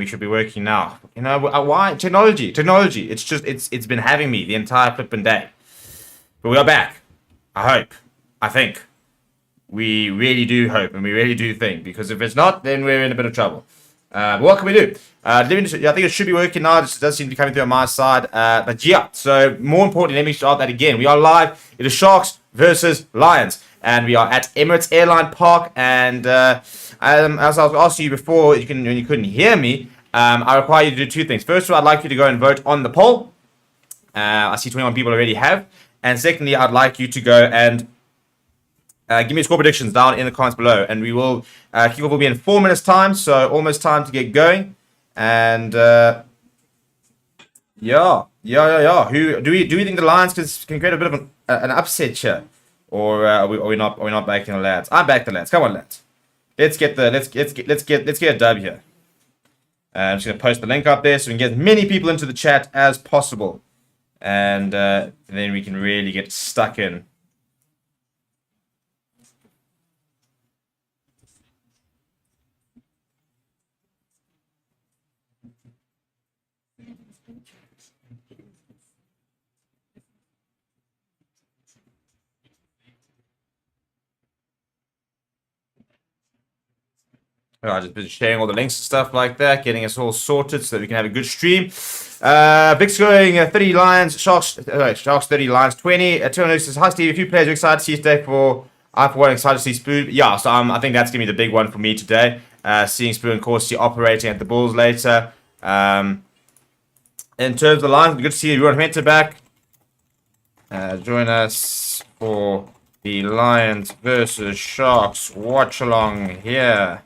we should be working now. You know, why? Technology. It's been having me the entire flipping day. But we are back. I hope. I think. We really do hope and we really do think. Because if it's not, then we're in a bit of trouble. But what can we do? I think it should be working now. It does seem to be coming through on my side. But yeah, so more importantly, let me start that again. We are live. It is Sharks versus Lions. And we are at Emirates Airline Park. And as I was asking you before, when you couldn't hear me, I require you to do two things. First of all, I'd like you to go and vote on the poll. I see 21 people already have. And secondly, I'd like you to go and give me score predictions down in the comments below. And we will, kickoff will be in 4 minutes time. So almost time to get going. And yeah. Who do we think the Lions can create a bit of an upset here? Or are we not backing the lads? I back the lads. Come on, lads. Let's get a dub here. I'm just gonna post the link up there so we can get as many people into the chat as possible, and then we can really get stuck in. I've just been sharing all the links and stuff like that, getting us all sorted so that we can have a good stream. Vic's going 30 Lions, Sharks 30 Lions 20. Turner says, hi Steve, a few players are excited to see today I for one excited to see Spoon. Yeah, so I think that's going to be the big one for me today. Seeing Spoon and Corsi operating at the Bulls later. In terms of the Lions, good to see everyone Hunter back. Join us for the Lions versus Sharks Watchalong here.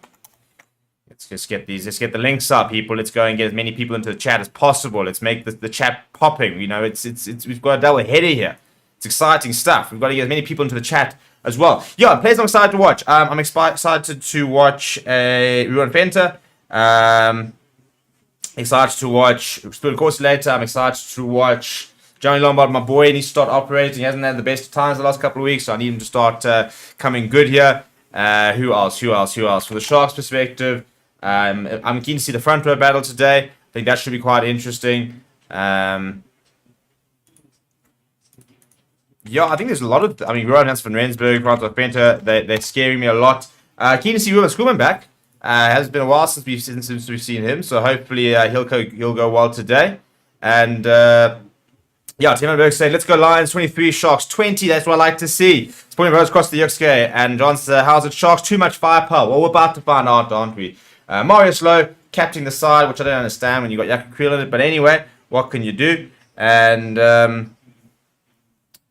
Let's get the links up, people. Let's go and get as many people into the chat as possible. Let's make the chat popping. You know, we've got a double header here. It's exciting stuff. We've got to get as many people into the chat as well. Yeah, players I'm excited to watch. I'm excited to watch Ruan Fenter. Excited to watch Spoon Corsi later. I'm excited to watch Johnny Lombard, my boy. He needs to start operating. He hasn't had the best times the last couple of weeks, so I need him to start coming good here. Who else? From the Sharks perspective, I'm keen to see the front row battle today. I think that should be quite interesting. Yeah, I think there's a lot of... Rowan Hans van Rensburg, Francois Penta, they're scaring me a lot. Keen to see Ruben Schoolman back. Has been a while since we've seen him, so hopefully he'll go well today. And yeah, Tim Berg saying, let's go Lions 23, Sharks 20. That's what I like to see. Sporting Rose across the URC. And John says, how's it, Sharks? Too much firepower. Well, we're about to find out, aren't we? Mario Slow captaining the side, which I don't understand when you got Yaka Creel in it. But anyway, what can you do? And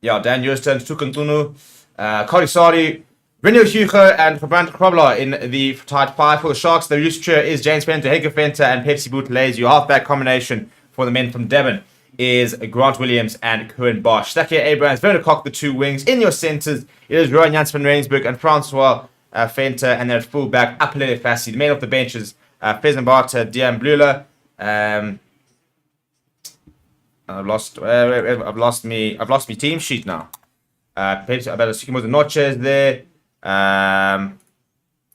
yeah, Dan Jursten, Tukuntunu, Korisari, Renio Hugo, and Fabrant Krobler in the tight five for the Sharks. The Rooster is James Penta, Heger Fenter, and Pepsi Bootlays. Your halfback combination for the men from Devon is Grant Williams and Cohen Bosch. Stakia Abrams, Werner Koch, the two wings. In your centres, it is Rowan Jans van Rensburg and Francois Fenter, and then at fullback, Apelele Fassi. The men off the benches, Fezan Barta, Dian Blula. I've lost me team sheet now. Pepsi, I better Sukimo the Notches there. I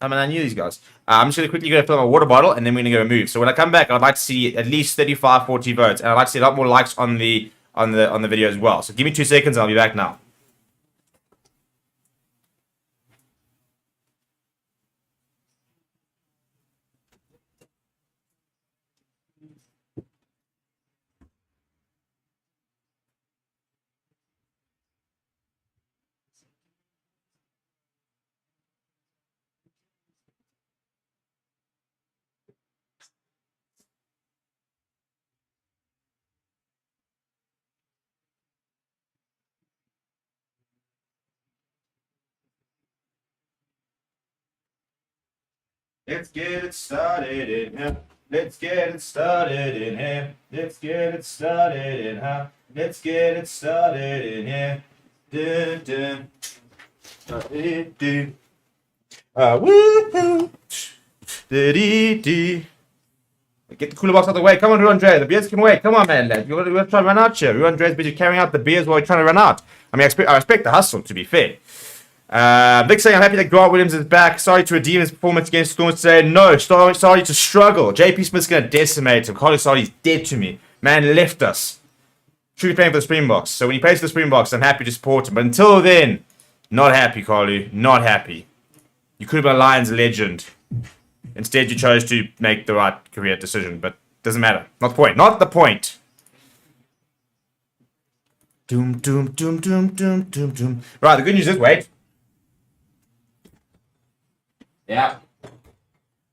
knew these guys. I'm just going to quickly go fill my water bottle and then we're going to go move. So when I come back, I'd like to see at least 35, 40 votes. And I'd like to see a lot more likes on the video as well. So give me 2 seconds and I'll be back now. Let's get it started in here. Let's get it started in here. Let's get it started in here. Let's get it started in here. Dun, dun. Woohoo! Get the cooler box out of the way. Come on, Andre. The beers can wait. Come on, man, lad. We're trying to run out here. Andre's busy carrying out the beers while we're trying to run out. I respect the hustle, to be fair. Vic saying, I'm happy that Grant Williams is back. Sorry to redeem his performance against Stormers today. No, sorry to struggle. JP Smith's going to decimate him. Carly Sardi's dead to me. Man left us. Should be playing for the Springboks. So when he plays for the Springboks, I'm happy to support him. But until then, not happy, Carly. Not happy. You could have been a Lions legend. Instead, you chose to make the right career decision. But doesn't matter. Not the point. Not the point. Doom, doom, doom, doom, doom, doom, doom. Right, the good news is, wait. Yeah.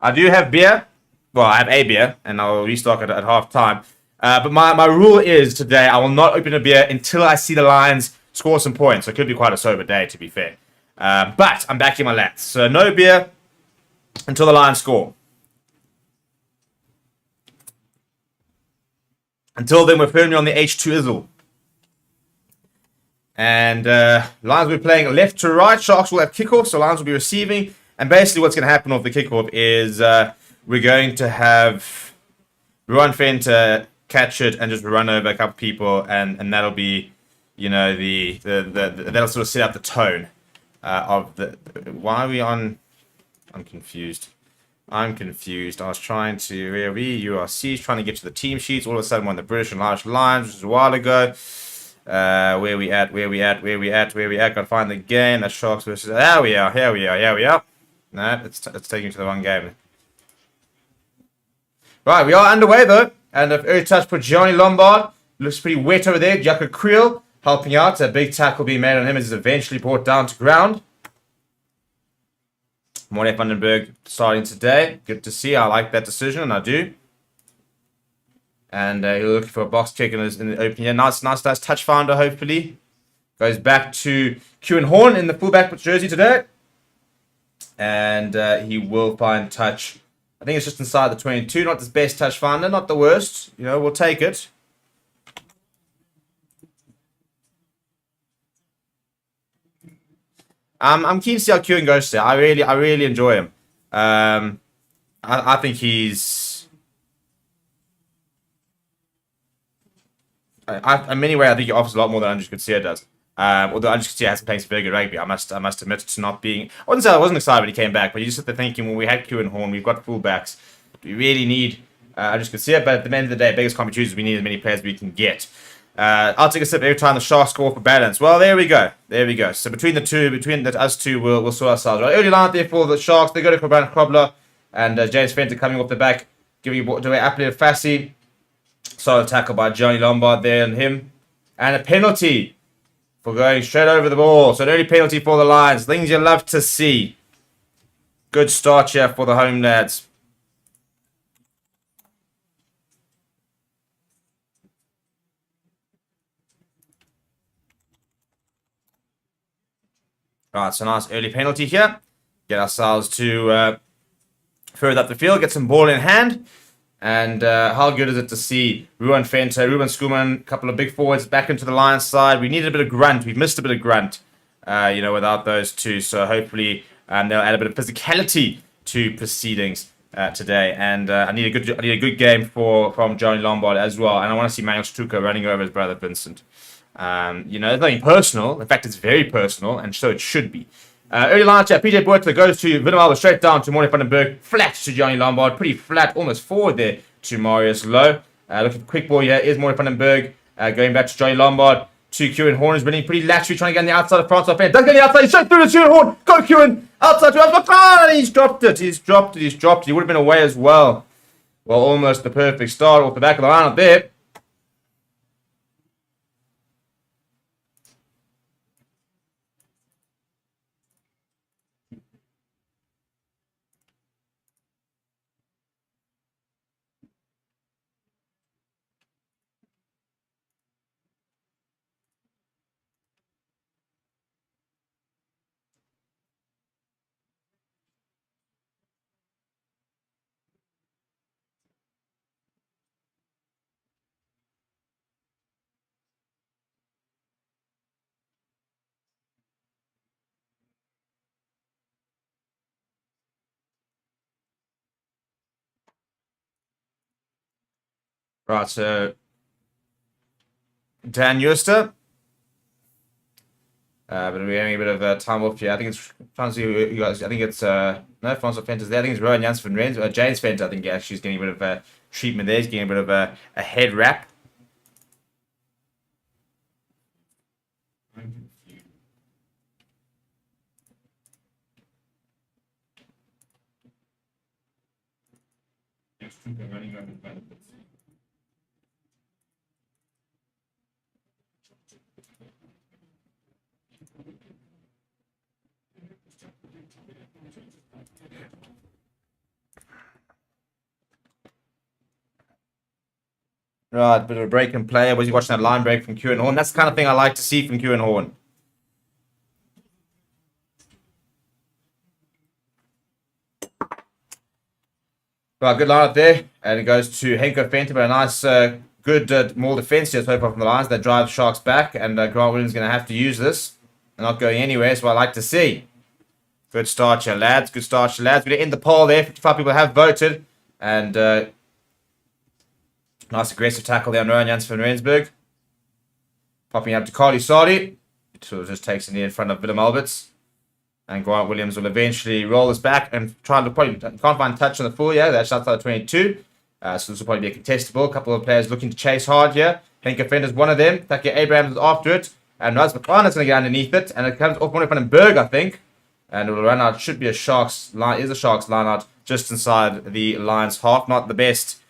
I do have beer. Well, I have a beer, and I'll restock it at half time. But my rule is today, I will not open a beer until I see the Lions score some points. So it could be quite a sober day, to be fair. But I'm backing my lads. So no beer until the Lions score. Until then, we're firmly on the H2 Izzle. And Lions will be playing left to right. Sharks will have kickoff, so Lions will be receiving. And basically what's going to happen off the kickoff is we're going to have Ruan Fenter catch it and just run over a couple people, and that'll be, you know, that'll sort of set up the tone of the. Why are we on? I'm confused. I was trying to URC, trying to get to the team sheets. All of a sudden, we're on the British and Irish Lions, which was a while ago. Where we at? Gotta find the game. That's Sharks versus. Here we are. No, it's taking me to the wrong game. Right, we are underway though. And if early touch for Johnny Lombard. Looks pretty wet over there. Jaco Creel helping out. A big tackle being made on him as he's eventually brought down to ground. Morne Vandenberg starting today. Good to see. I like that decision, and I do. And he's looking for a box kick in the opening. Nice touch finder, hopefully. Goes back to Kewan Horn in the fullback jersey today. And he will find touch. I think it's just inside the 22. Not the best touch finder, not the worst. You know, we'll take it. I'm keen to see how Kewan goes there. I really enjoy him. I think he's. In many ways, I think he offers a lot more than Andrew Kutsia does. Although Andrew Kutsia hasn't played very good rugby, I must admit to not being. I wouldn't say I wasn't excited when he came back, but you just sit there thinking, well, we had Kewan Horn, we've got fullbacks. Do we really need Andrew Kutsia? But at the end of the day, biggest can't be choosers. We need as many players as we can get. I'll take a sip every time the Sharks score for balance. Well, there we go. So between us two, we'll sort ourselves. Right, early line there for the Sharks. They go to Brandon Krobler and James Fenter coming off the back, giving it away Applet Fassi. Solid tackle by Johnny Lombard there and him. And a penalty for going straight over the ball. So an early penalty for the Lions. Things you love to see. Good start here for the home lads. Right, so nice early penalty here. Get ourselves to further up the field, get some ball in hand. And how good is it to see Ruan Fenter, Ruben Schoeman, a couple of big forwards back into the Lions side. We needed a bit of grunt. We've missed a bit of grunt, without those two. So hopefully they'll add a bit of physicality to proceedings today. And I need a good game from Johnny Lombard as well. And I want to see Manuel Stuka running over his brother Vincent. It's nothing personal. In fact, it's very personal, and so it should be. Early line chat, PJ Boertler goes to Willemalva straight down to Morne Vandenberg. Flat to Johnny Lombard. Pretty flat, almost forward there to Marius Lowe. Looking for quick ball here is Morne Vandenberg. Going back to Johnny Lombard. To Kewan Horn is running pretty laterally, trying to get on the outside of Francois Fenter. Doesn't get the outside, he's straight through to Kewan Horn. Go Kewan! Outside to outside. He's dropped it. He would have been away as well. Well, almost the perfect start off the back of the lineup there. Right, so Dan Euster. But we're having a bit of time off here. I think it's trying to see who you guys. I think it's no Francois Fenter's there. I think it's Rowan Janssen from Rennes. James Fenter, I think actually is getting a bit of treatment there. He's getting a bit of a head wrap. Right, bit of a break in play. Was he watching that line break from Kieran Horn? That's the kind of thing I like to see from Kieran Horn. Right, good line up there. And it goes to Henko Fenter, but a nice, good more defense here so far from the lines. That drives Sharks back, and Grant Williams is going to have to use this. They're not going anywhere, so I like to see. Good start here, lads. Good start here, lads. We're going to end the poll there. 55 people have voted. And nice aggressive tackle there on Rowan Janssen van Rensburg. Popping up to Carly Sardi. It sort of just takes it in front of Willem Alberts. And Grant Williams will eventually roll this back and try to probably can't find touch on the full. Yeah, that's outside of 22. So this will probably be a contestable. A couple of players looking to chase hard here. Henk Fender's one of them. Taki Abrahams is after it. And Raz McCartney's going to get underneath it. And it comes off one from Berg, I think. And it will run out. Should be a Sharks line. Is a Sharks line out just inside the Lions half. Not the best.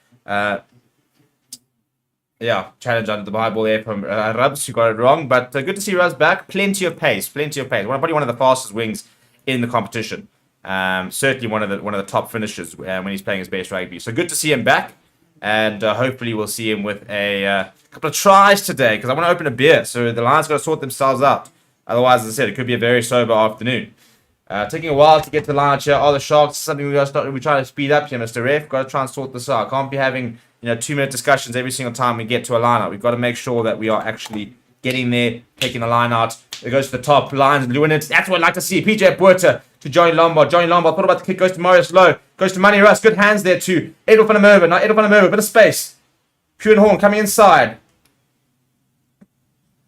Challenge under the high ball there from Rubs, who got it wrong. But good to see Rubs back. Plenty of pace. Probably one of the fastest wings in the competition. Certainly one of the top finishers when he's playing his best rugby. So good to see him back. And hopefully we'll see him with a couple of tries today. Because I want to open a beer. So the Lions got to sort themselves out. Otherwise, as I said, it could be a very sober afternoon. Taking a while to get to the line here. Are the Sharks something we're trying to speed up here, Mr. Ref? Got to try and sort this out. Can't be having 2-minute discussions every single time we get to a line out. We've got to make sure that we are actually getting there, taking the line out. It goes to the top, Lions doing it. That's what I'd like to see. PJ Buerta to Johnny Lombard. Johnny Lombard thought about the kick, goes to Marius Lowe. Goes to Manny Russ. Good hands there too. Edel van der Merwe. Now Edel van der Merwe, bit of space. Kieran Horn coming inside.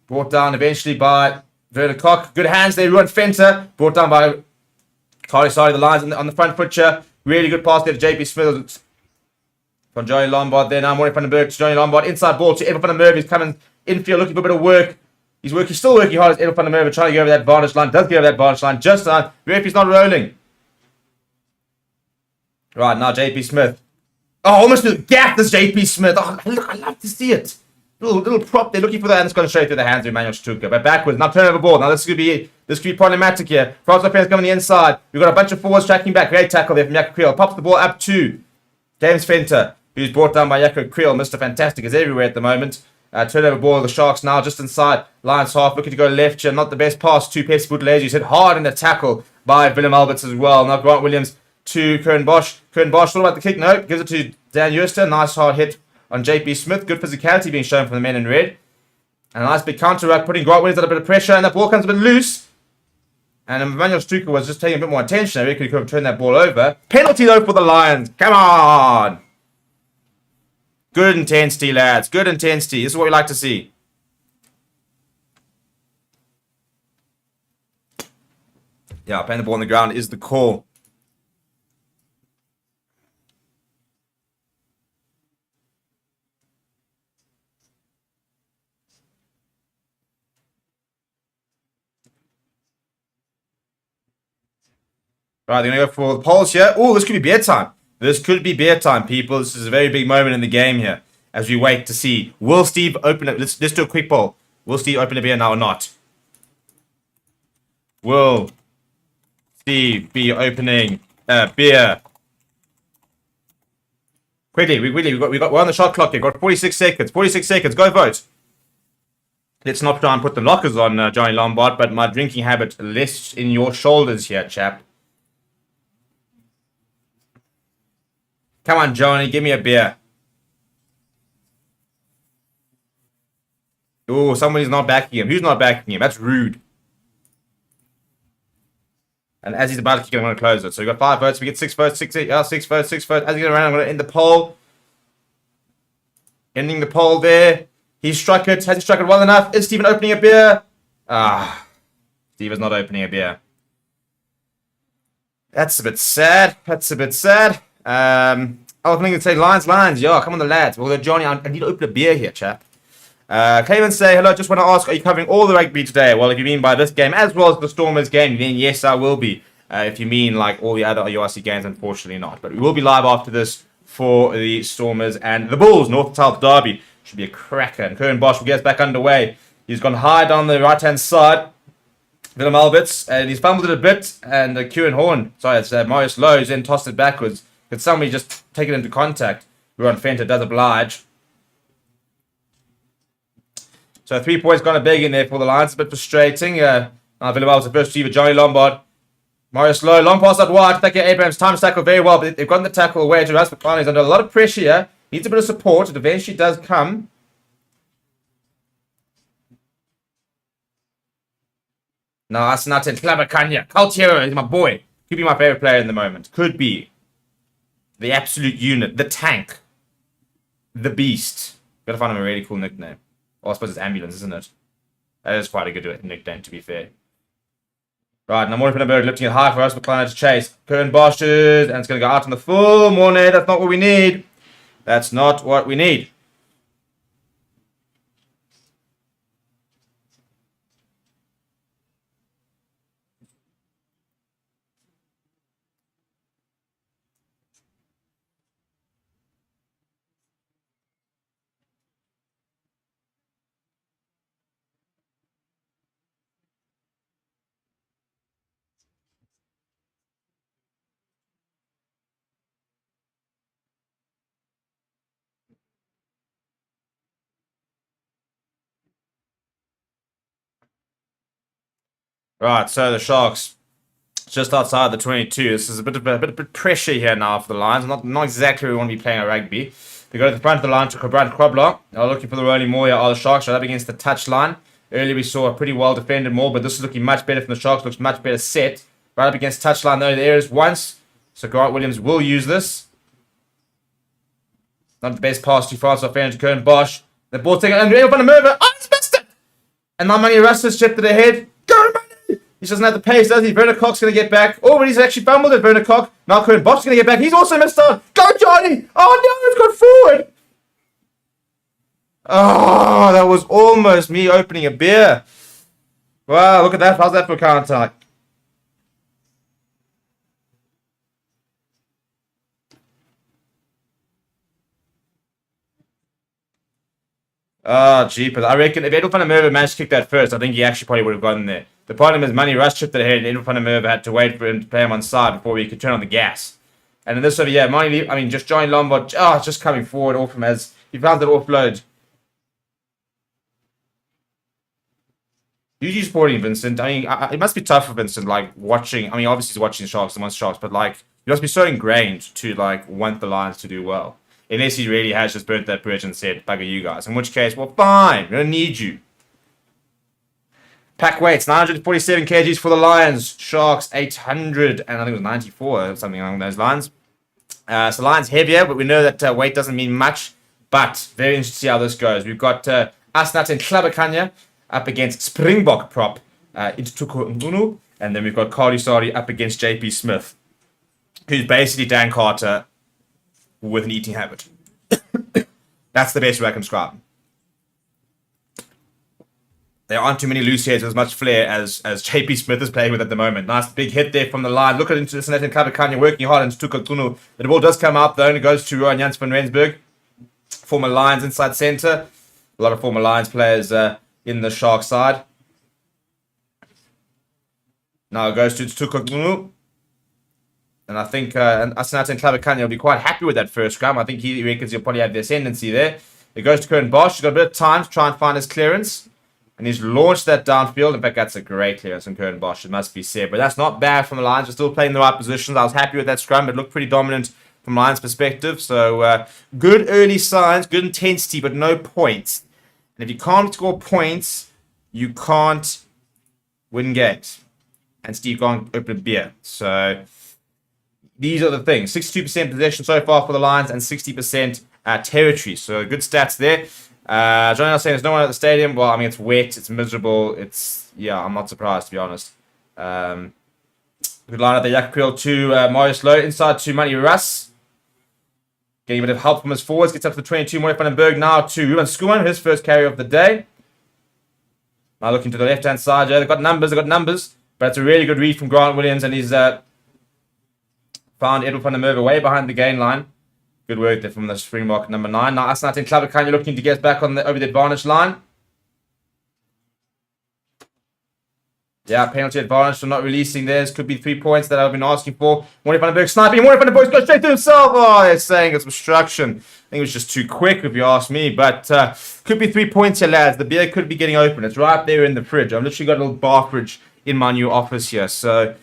Brought down eventually by Werner Koch. Good hands there, Ruan Fenter. Brought down by Carly Sardi, the Lions on the front foot here. Really good pass there to JP Smith. From Johnny Lombard there now, Maury van den Berg to Johnny Lombard. Inside ball to Edel van der Merwe. He's coming infield looking for a bit of work. He's still working hard as Edel van der Merwe trying to get over that vantage line. Does get over that vantage line just on. Referee's not rolling. Right, now JP Smith. Oh, almost gapped this JP Smith. Oh, look, I love to see it. Little prop there looking for that, and it's gone straight through the hands of Emmanuel Stuka. But backwards, now turnover ball. Now this could be problematic here. Francois Fenter's coming the inside. We've got a bunch of forwards tracking back. Great tackle there from Jaco Creel. Pops the ball up to James Fenter, who's brought down by Jaco Creel. Mr. Fantastic is everywhere at the moment. Turnover ball, the Sharks now just inside Lions half, looking to go left here. Not the best pass to Pessi Buthelezi, who's hit hard in the tackle by Willem Alberts as well. Now Grant Williams to Kern Bosch. Kern Bosch thought about the kick. No, gives it to Dan Jooster. Nice hard hit on JP Smith. Good physicality being shown from the men in red. And a nice big counter ruck, putting Grant Williams under a bit of pressure, and that ball comes a bit loose. And Emmanuel Stuka was just taking a bit more attention. I reckon he could have turned that ball over. Penalty though for the Lions. Come on! Good intensity, lads. Good intensity. This is what we like to see. Yeah, playing the ball on the ground is the call. Right, they're going to go for the polls here. Oh, this could be beer time. This could be beer time, people. This is a very big moment in the game here. As we wait to see, will Steve open it? Let's do a quick poll. Will Steve open a beer now or not? Will Steve be opening a beer? Quickly, we're on the shot clock here. Got 46 seconds. 46 seconds. Go vote. Let's not try and put the lockers on Johnny Lombard, but my drinking habit rests in your shoulders here, chap. Come on, Johnny, give me a beer. Oh, somebody's not backing him. Who's not backing him? That's rude. And as he's about to kick it, I'm going to close it. So we've got 5 votes. We get 6 votes, 6 votes. As he's going to run, I'm going to end the poll. Ending the poll there. He struck it. Has he struck it well enough? Is Stephen opening a beer? Ah. Steve is not opening a beer. That's a bit sad. That's a bit sad. I was thinking to say Lions. Yo, come on the lads. Well, Johnny, I need to open a beer here, chap. Clayman say, hello, just want to ask, are you covering all the rugby today? Well, if you mean by this game as well as the Stormers game, then yes, I will be. If you mean like all the other URC games, unfortunately not. But we will be live after this for the Stormers and the Bulls, North-South Derby. Should be a cracker. And Curran Bosch will get us back underway. He's gone high down the right-hand side. Willem Alberts, and he's fumbled it a bit. And Kieran Horn, sorry, it's Marius Lowe, then tossed it backwards. Could somebody just take it into contact? Ruan Fenter does oblige. So 3 points gone a big in there for the Lions. A bit frustrating. Willem Alberts, the first receiver, Johnny Lombard. Marius Lowe, long pass out wide. Thank you, Abrahams. Time to tackle very well, but they've gotten the tackle away to Rasmus Klein. He's under a lot of pressure here. Needs a bit of support. It eventually does come. No, that's not it. Klabakanya. Caltiero is my boy. Could be my favorite player in the moment. Could be. The absolute unit. The tank. The beast. Gotta find him a really cool nickname. Oh, I suppose it's Ambulance, isn't it? That is quite a good nickname, to be fair. Right, now Morning Pinneberg lifting it high for us. McLaren to chase. Curran Bosches. And it's going to go out on the full. Morning. That's not what we need. That's not what we need. Right, so the Sharks just outside the 22. This is a bit of pressure here now for the Lions. Not exactly where we want to be playing a rugby. They go to the front of the line to Brad Krobler. They're looking for the rolling more here. Are the Sharks right up against the touch line? Earlier we saw a pretty well defended more, but this is looking much better from the Sharks. Looks much better set. Right up against touch line though. There is once. So Grant Williams will use this. Not the best pass too far. So fair to Curran Bosch. The ball taken under Van der Merwe. Oh, he's missed it! And now Manny Russ's chipped it ahead. Go, Manny! He doesn't have the pace, does he? Werner Koch's going to get back. Oh, but he's actually fumbled it, Werner Koch. Now Curran Bosch's going to get back. He's also missed out. Go, Johnny! Oh, no, it's gone forward. Oh, that was almost me opening a beer. Wow, look at that. How's that for counter? Oh, jeepers. I reckon if Edel van der Merwe managed to kick that first, I think he actually probably would have gotten there. The problem is Manny Rush chipped it ahead, and Edel van der Merwe had to wait for him to play him on side before he could turn on the gas. And in this over, yeah, just Johnny Lombard, just coming forward off him as he found that offload. Usually supporting Vincent. I mean, it must be tough for Vincent, like, watching. I mean, obviously he's watching Sharks and wants Sharks, but, like, he must be so ingrained to, like, want the Lions to do well. Unless he really has just burnt that bridge and said, bugger you guys. In which case, well, fine. We don't need you. Pack weights, 947 kgs for the Lions. Sharks, 800, and I think it was 94 or something along those lines. So Lions heavier, but we know that weight doesn't mean much. But very interesting to see how this goes. We've got Asnat and Klabakanya up against Springbok prop Itutuko Ngunu. And then we've got Cardi Sari up against JP Smith, who's basically Dan Carter with an eating habit. That's the best way I can describe him. There aren't too many loose heads with as much flair as JP Smith is playing with at the moment. Nice big hit there from the line. Look at into this and Klabakanya working hard into Tukatunu. The ball does come out though, and it goes to Jans van Rensburg. Former Lions inside centre. A lot of former Lions players in the Shark side. Now it goes to Tukatunu. And I think Asanat and Klabakanya will be quite happy with that first scrum. I think he reckons he'll probably have the ascendancy there. It goes to Curran Bosch. He's got a bit of time to try and find his clearance. And he's launched that downfield. In fact, that's a great clearance from Curran Bosch, it must be said. But that's not bad from the Lions. We're still playing the right positions. I was happy with that scrum. It looked pretty dominant from Lions' perspective. So, good early signs, good intensity, but no points. And if you can't score points, you can't win games. And Steve can't open a beer. So these are the things. 62% possession so far for the Lions and 60% territory. So good stats there. Johnny saying there's no one at the stadium. Well, I mean, it's wet, it's miserable. Yeah, I'm not surprised, to be honest. Good line at the Yakapil to Marius Lowe, inside to Manny Russ. Getting a bit of help from his forwards. Gets up to the 22. Moy van den Berg now to Ruben Schoeman, his first carry of the day. Now looking to the left-hand side. Yeah, they've got numbers. But it's a really good read from Grant Williams. And he's found Edward van der Merwe way behind the gain line. Good work there from the Springbok number 9. Now Asnat in Klaverkanje looking to get back over the advantage line. Yeah, penalty advantage for not releasing theirs. Could be 3 points that I've been asking for. Moy van den Berg sniping. Moy van den Berg goes straight to himself. Oh, they're saying it's obstruction. I think it was just too quick, if you ask me. But could be 3 points here, lads. The beer could be getting open. It's right there in the fridge. I've literally got a little bar fridge in my new office here. So,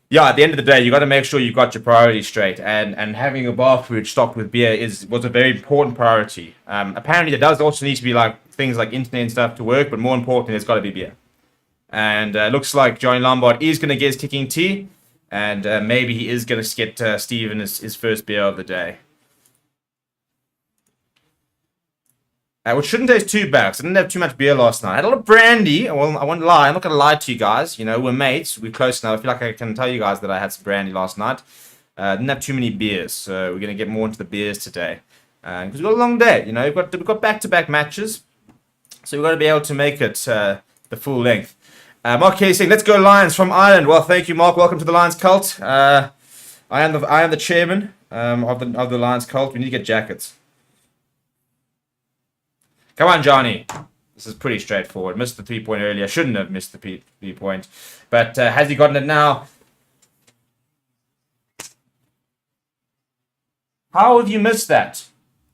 yeah, at the end of the day, you got to make sure you've got your priorities straight. And having a bar fridge stocked with beer was a very important priority. Apparently, there does also need to be things like internet and stuff to work. But more importantly, there's got to be beer. And looks like Johnny Lombard is going to get his kicking tea. And maybe he is going to get Steven his first beer of the day. Which shouldn't taste too bad, because I didn't have too much beer last night. I had a lot of brandy. Well, I won't lie. I'm not going to lie to you guys. You know, we're mates. We're close now. I feel like I can tell you guys that I had some brandy last night. Didn't have too many beers. So we're going to get more into the beers today. Because we've got a long day. You know, we've got back-to-back matches. So we've got to be able to make it the full length. Mark Kelly saying, let's go Lions from Ireland. Well, thank you, Mark. Welcome to the Lions cult. I am the chairman of the Lions cult. We need to get jackets. Come on, Johnny. This is pretty straightforward. Missed the 3-point earlier. Shouldn't have missed the 3-point. But has he gotten it now? How have you missed that?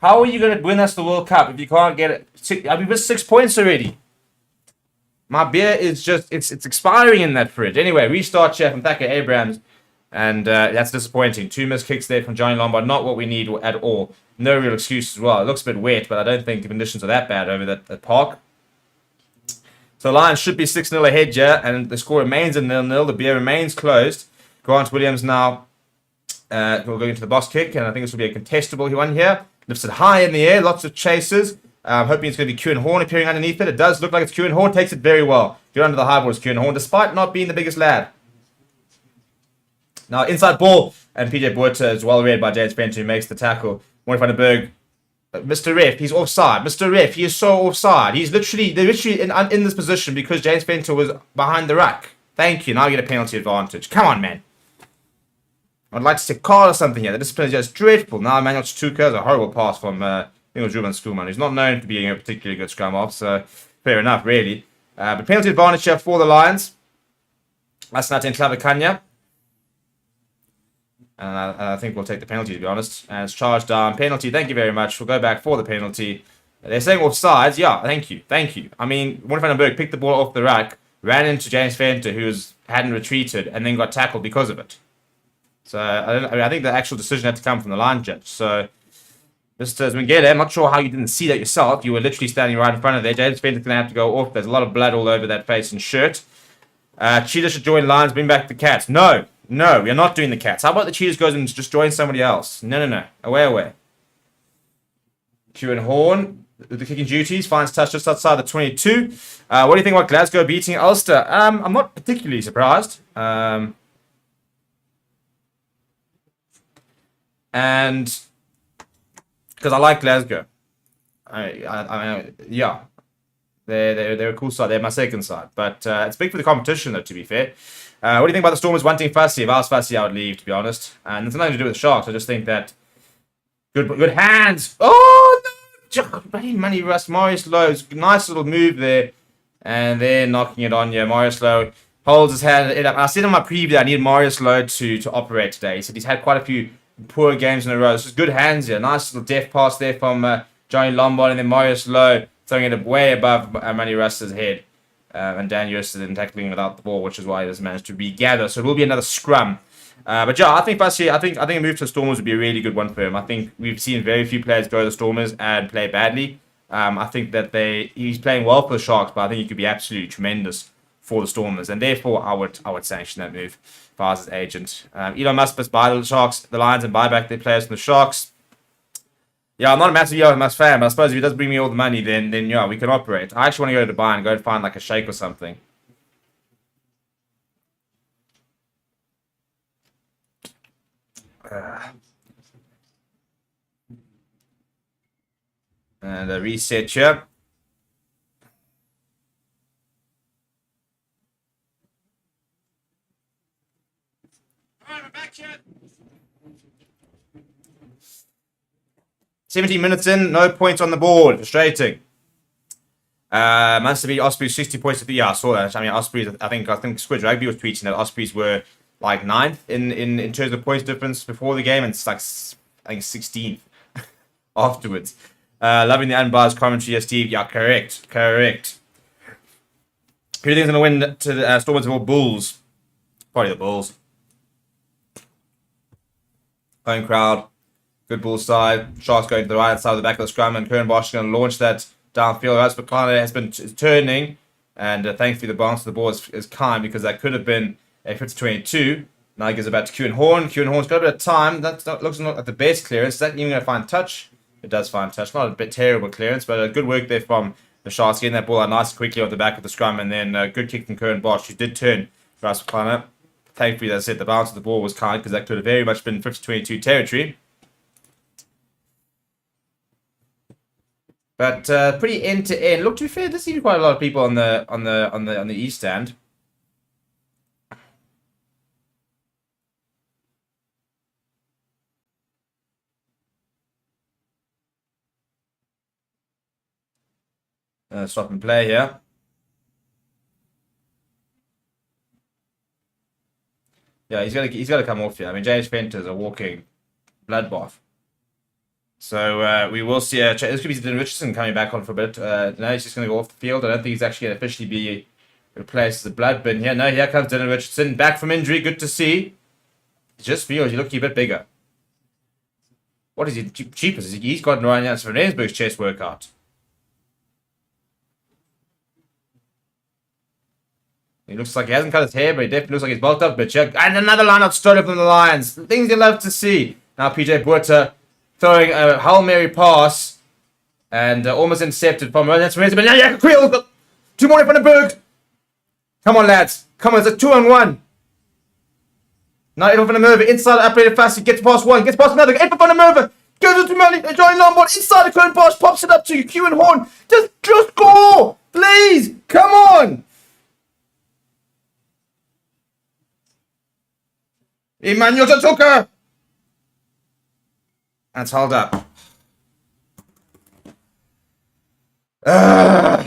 How are you going to win us the World Cup if you can't get it? I've missed 6 points already. My beer is just, it's expiring in that fridge. Anyway, restart chef and Thaka Abrams. And that's disappointing. 2 missed kicks there from Johnny Lombard. Not what we need at all. No real excuse as well. It looks a bit wet, but I don't think the conditions are that bad over that park. So Lions should be 6-0 ahead here. And the score remains a 0-0. The beer remains closed. Grant Williams now will go into the box kick. And I think this will be a contestable one here. Lifts it high in the air. Lots of chases. I'm hoping it's going to be Kieran Horn appearing underneath it. It does look like it's Kieran Horn. Takes it very well. Get under the high ball is Kieran Horn, despite not being the biggest lad. Now, inside ball. And PJ Buerta is well read by James Bent, who makes the tackle. Moy van den Berg. Mr. Ref, he's offside. Mr. Ref, he is so offside. They're literally in this position because James Benter was behind the ruck. Thank you. Now I get a penalty advantage. Come on, man. I'd like to say call or something here. The discipline is just dreadful. Now Emmanuel Chuka is a horrible pass from I think it was Ruben Schoeman, who's not known to being a particularly good scrum off, so fair enough, really. But penalty advantage here for the Lions. That's not in Klaverkanje. And I think we'll take the penalty, to be honest. And it's charged down. Penalty, thank you very much. We'll go back for the penalty. They're saying offsides. Yeah, thank you. I mean, Moy van den Berg picked the ball off the rack, ran into James Venter, who hadn't retreated, and then got tackled because of it. So, I think the actual decision had to come from the line judge. So, Mr. Zwingele, I'm not sure how you didn't see that yourself. You were literally standing right in front of there. James Venter's going to have to go off. There's a lot of blood all over that face and shirt. Cheetah should join Lions, bring back the Cats. No, we are not doing the Cats. How about the Cheetahs goes and just join somebody else? No. Away. Kieran Horn, the kicking duties, finds touch just outside the 22. What do you think about Glasgow beating Ulster? I'm not particularly surprised. And because I like Glasgow. Yeah. They're a cool side. They're my second side. But it's big for the competition, though, to be fair. What do you think about the Stormers wanting Fussy? If I was Fussy, I would leave, to be honest. And it's nothing to do with the Sharks. I just think that... Good hands! Oh, no! Bloody money rust. Marius Lowe's nice little move there. And they're knocking it on you. Marius Lowe holds his hand up. I said in my preview that I need Marius Lowe to operate today. He said he's had quite a few poor games in a row. This is good hands here. Nice little deft pass there from Johnny Lombard. And then Marius Lowe throwing it way above Manny Russ's head. And Dan Hurst is tackling without the ball, which is why he has managed to regather. So it will be another scrum. But yeah, I think a move to the Stormers would be a really good one for him. I think we've seen very few players go to the Stormers and play badly. I think that he's playing well for the Sharks, but I think he could be absolutely tremendous for the Stormers, and therefore I would sanction that move if I was his agent. Elon Musk must buy the Lions and buy back their players from the Sharks. Yeah, I'm not a massive Elon Musk fan, but I suppose if he does bring me all the money, then yeah, we can operate. I actually want to go to Dubai and go and find like a sheikh or something. And a reset here. Alright, we're back here. 17 minutes in, no points on the board. Frustrating. Manchester beat Ospreys 60 points. Yeah, I saw that. I mean, Ospreys. I think Squid Rugby was tweeting that Ospreys were like 9th in terms of points difference before the game, and it's like I think 16th afterwards. Loving the unbiased commentary, Steve. Yeah, correct. Who do you think is going to win to the Stormers or Bulls? Probably the Bulls. Home crowd. Good Bulls side. Sharks going to the right side of the back of the scrum, and Kern Bosch is going to launch that downfield. But Kleiner has been turning, and thankfully the bounce of the ball is kind, because that could have been a 50-22. Now he gives it back to Kewan Horn. Kewan Horn's got a bit of time. That looks not like the best clearance. Is that even going to find touch? It does find touch. Not a bit terrible clearance, but good work there from the Sharks, getting that ball out nice and quickly off the back of the scrum, and then good kick from Kern Bosch, who did turn for us Kleiner. Thankfully, as I said, the bounce of the ball was kind, because that could have very much been 50-22 territory. But pretty end to end. Look, to be fair, there's even quite a lot of people on the east stand. Stop and play here. Yeah, he's got to come off here. I mean, James Fenter's a walking bloodbath. So we will see. This could be Dylan Richardson coming back on for a bit. No, he's just going to go off the field. I don't think he's actually going to officially be replaced as a blood bin here. No, here comes Dylan Richardson, back from injury. Good to see. He just feels he's looking a bit bigger. What is he? Cheapest? He's got Ryan Jansen van Rensburg's chest workout. He looks like he hasn't cut his hair, but he definitely looks like he's bulked up a bit. And another line out stolen from the Lions. Things you love to see. Now PJ Buerta throwing a Hail Mary pass, and almost intercepted from Ryan Jansen van Rensburg. But now Quill, 2 more in front of Berg. Come on, lads. Come on, it's a 2-on-1. Now Edwin van der Merwe inside, upgraded fast. He gets past one, gets past another. Edwin van der Merwe goes into Melly, Johnny Lombard inside the current pass, pops it up to Kewan Horn. Just score, please. Come on. Emmanuel Tatuka. That's held up. How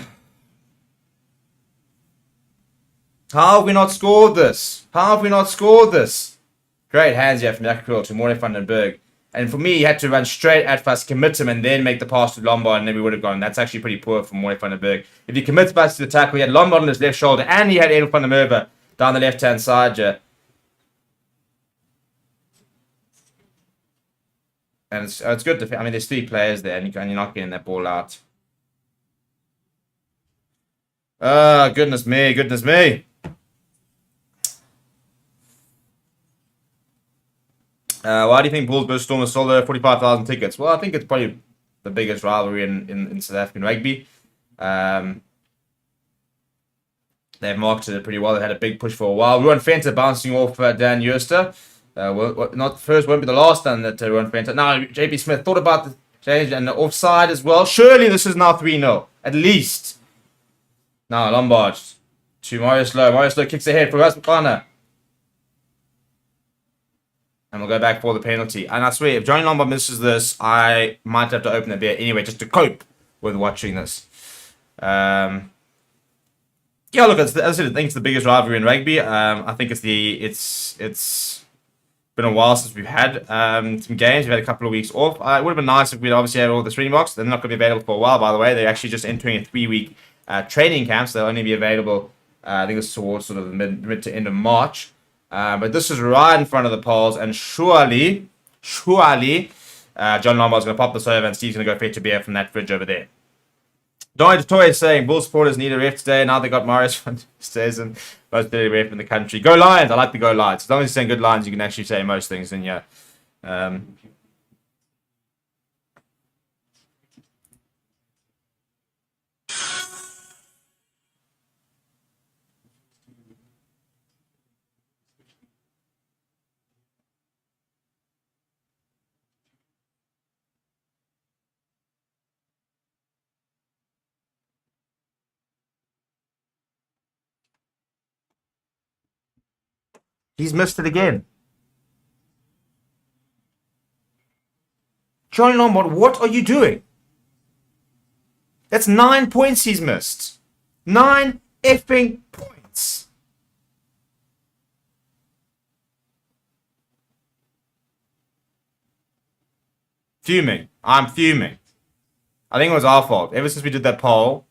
have we not scored this? Great hands here from Jakobel to Morten van den Berg. And for me, he had to run straight at Fast, commit him, and then make the pass to Lombard, and then we would have gone. That's actually pretty poor from Morten van den Berg. If he commits Fast to the tackle, he had Lombard on his left shoulder, and he had Edel van der Merwe down the left-hand side. And it's good to... I mean, there's 3 players there, and you're not getting that ball out. Oh, goodness me. Why do you think Bulls versus Stormers sold over 45,000 tickets? Well, I think it's probably the biggest rivalry in South African rugby. They've marketed it pretty well. They had a big push for a while. Ruan Venter bouncing off Dan Jooster. Not the first, won't be the last time that Ruan Venter. Now, JP Smith thought about the change and the offside as well. Surely this is now 3-0. At least. Now, Lombard to Marius Lowe. Marius Lowe kicks ahead for Rasmus Kleiner. And we'll go back for the penalty. And I swear, if Johnny Lombard misses this, I might have to open the beer anyway, just to cope with watching this. Yeah, look, as I said, I think it's the biggest rivalry in rugby. I think it's been a while since we've had some games. We've had a couple of weeks off. It would have been nice if we'd obviously had all the Springboks. They're not going to be available for a while, by the way. They're actually just entering a 3-week training camp, so they'll only be available, I think it's towards sort of the mid to end of March. But this is right in front of the polls, and surely, John Lombard's going to pop this over, and Steve's going to go fetch a beer from that fridge over there. Donny Toy is saying, Bull supporters need a ref today. Now they got Marius van Stezen, most dirty ref in the country. Go Lions! I like the Go Lions. As long as you're saying good lines, you can actually say most things in here. He's missed it again. Johnny Lombard, what are you doing? That's 9 points he's missed. 9 effing points. Fuming. I'm fuming. I think it was our fault. Ever since we did that poll,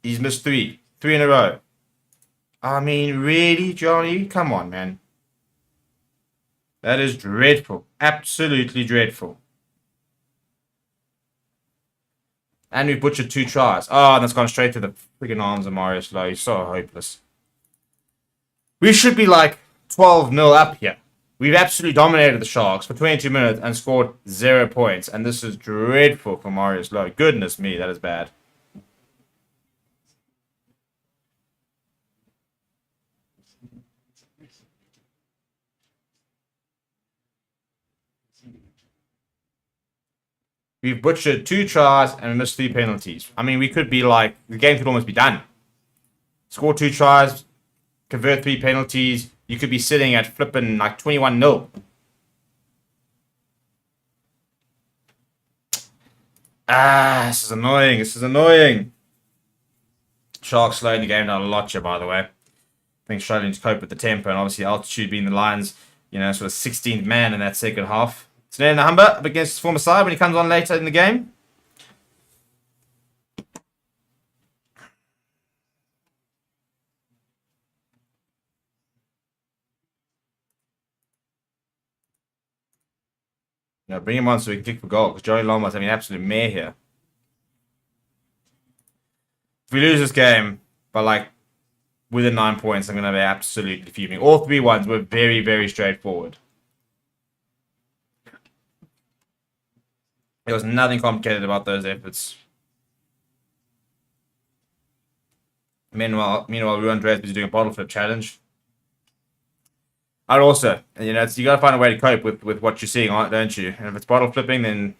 he's missed 3. 3 in a row. I mean, really, Johnny? Come on, man. That is dreadful. Absolutely dreadful. And we butchered 2 tries. Oh, and that's gone straight to the freaking arms of Marius Lowe. He's so hopeless. We should be like 12-0 up here. We've absolutely dominated the Sharks for 22 minutes and scored 0 points. And this is dreadful for Marius Lowe. Goodness me, that is bad. We've butchered 2 tries and we missed 3 penalties. I mean, we could be like, the game could almost be done. Score 2 tries, convert 3 penalties. You could be sitting at flipping like 21-0. This is annoying. This is annoying. Sharks slowing the game down a lot here, by the way. I think struggling to cope with the tempo and obviously altitude being the Lions, you know, sort of 16th man in that second half. So then Humber up against his former side when he comes on later in the game. You know, bring him on so we can kick for goal because Johnny Lombard's having an absolute mare here. If we lose this game by like within 9 points, I'm going to be absolutely fuming. All 3 ones were very, very straightforward. There was nothing complicated about those efforts. Meanwhile, Ruan Andreas is doing a bottle flip challenge. I'd also, you know, you got to find a way to cope with what you're seeing, don't you? And if it's bottle flipping, then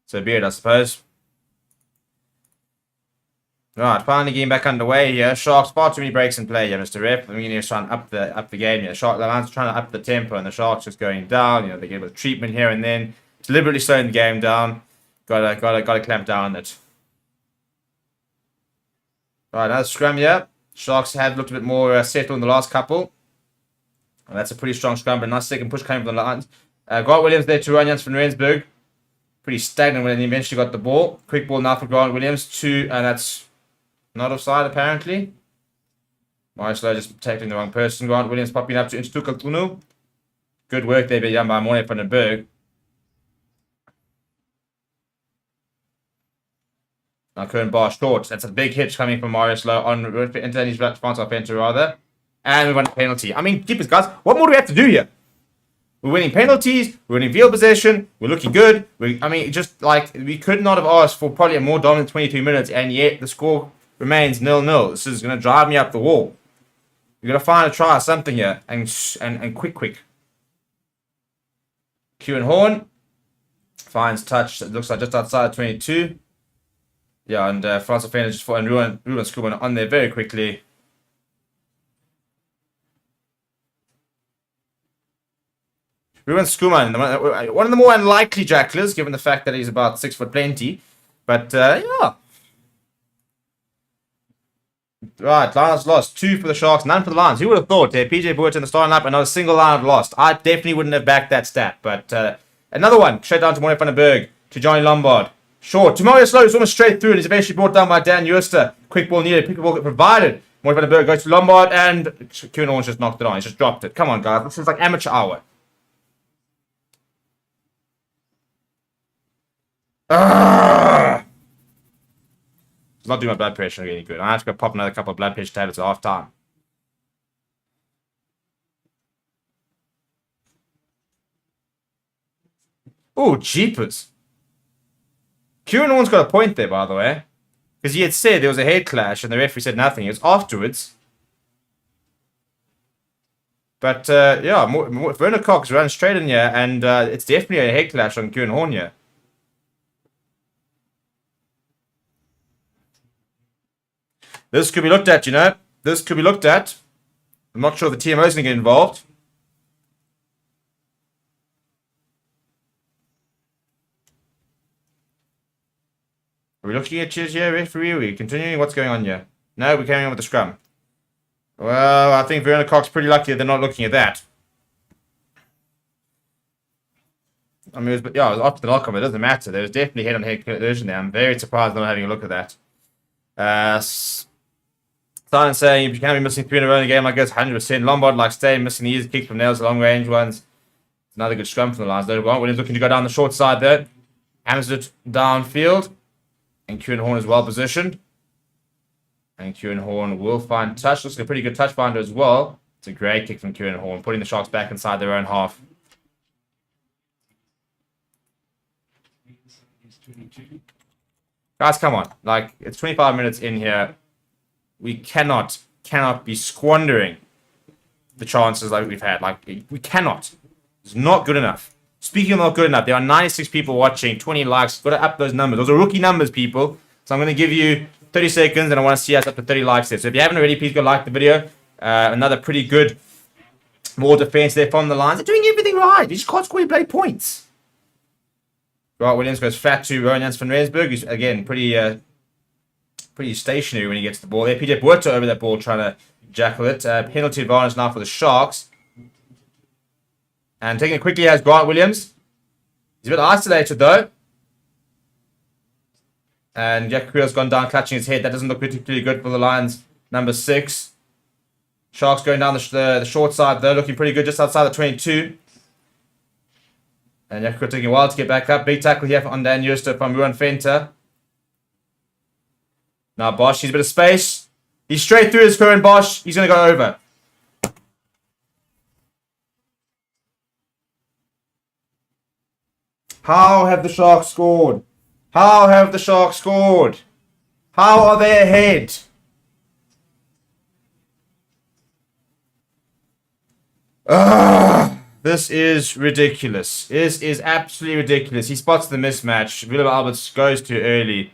so be it, I suppose. Right, finally getting back underway here. Sharks, far too many breaks in play here, Mr. Rep. I mean, you're trying to up the game here. The Lions are trying to up the tempo, and the Sharks just going down. You know, they get a bit of treatment here and then. Deliberately slowing the game down. Gotta clamp down on it. Right, another scrum here. Sharks have looked a bit more settled in the last couple. And that's a pretty strong scrum, but a nice second push coming from the Lions. Grant Williams there to Ryan from Rensburg. Pretty stagnant when he eventually got the ball. Quick ball now for Grant Williams. 2, and that's not offside apparently. Marius Lowe just tackling the wrong person. Grant Williams popping up to Instukaltunu. Good work there done by Morne van den Berg. Now Kern Bar short. That's a big hit coming from Marius Lowe on into his response offensive rather. And we won a penalty. I mean, keepers, guys, what more do we have to do here? We're winning penalties, we're winning field possession, we're looking good. I mean, just like, we could not have asked for probably a more dominant 22 minutes, and yet the score remains 0-0. This is going to drive me up the wall. We've got to find a try, something here, and quick. Kieran Horn finds touch, it looks like just outside 22. Yeah, and Franz Offender just and Ruben Skuman on there very quickly. Ruben Skuman, one of the more unlikely jacklers, given the fact that he's about 6 foot plenty. But, yeah. Right, Lions lost. 2 for the Sharks, none for the Lions. Who would have thought? PJ Boyd in the starting lineup and not a single line lost. I definitely wouldn't have backed that stat. But another one, straight down to Morne van den Berg, to Johnny Lombard. Short. To Marius Lowe, almost straight through, and he's eventually brought down by Dan Jooster. Quick ball needed, quick ball provided. Morne van den Berg goes to Lombard, and Kieran Horn just knocked it on. He just dropped it. Come on, guys. This is like amateur hour. It's not doing my blood pressure any good. I have to go pop another couple of blood pressure tablets at half time. Oh, jeepers. Kieran Horn's got a point there, by the way. Because he had said there was a head clash and the referee said nothing. It was afterwards. But, yeah, Werner Cox runs straight in here and it's definitely a head clash on Kieran Horn here. This could be looked at, you know. This could be looked at. I'm not sure the TMO is going to get involved. Are we looking at cheers here, referee? Are we continuing? What's going on here? No, we're carrying on with the scrum. Well, I think Verona Cox's pretty lucky that they're not looking at that. I mean, it was after the knock-on, but it doesn't matter. There was definitely head-on-head collision there. I'm very surprised not having a look at that. Simon saying, if you can't be missing 3 in a row in a game like this, 100%. Lombard like staying, missing the easy kick from nails, long-range ones. Another good scrum from the Lions. Williams looking to go down the short side there. Hammers it downfield. And Kieran Horn is well positioned. And Kieran Horn will find touch. Looks like a pretty good touch finder as well. It's a great kick from Kieran Horn, putting the Sharks back inside their own half. Guys, come on. Like, it's 25 minutes in here. We cannot be squandering the chances like we've had. Like, we cannot. It's not good enough. Speaking of not good enough, there are 96 people watching, 20 likes. Got to up those numbers. Those are rookie numbers, people. So I'm going to give you 30 seconds, and I want to see us up to 30 likes there. So if you haven't already, please go like the video. Another pretty good more defense there from the Lions. They're doing everything right. You just can't score your bloody points. Right, Williams goes flat to Rowan Jans van Rensburg, who's, again, pretty stationary when he gets the ball there. PJ Buerta over that ball trying to jackal it. Penalty advantage now for the Sharks. And taking it quickly has Grant Williams. He's a bit isolated though. And Jack Creel's gone down clutching his head. That doesn't look particularly good for the Lions. Number 6. Sharks going down the short side though, looking pretty good just outside the 22. And Jack Creel taking a while to get back up. Big tackle here on Dan Juster from Ruan Fenter. Now Bosch, he's a bit of space. He's straight through his current Bosch. He's going to go over. How have the Sharks scored? How have the Sharks scored? How are they ahead? This is ridiculous. This is absolutely ridiculous. He spots the mismatch. Willem Alberts goes too early.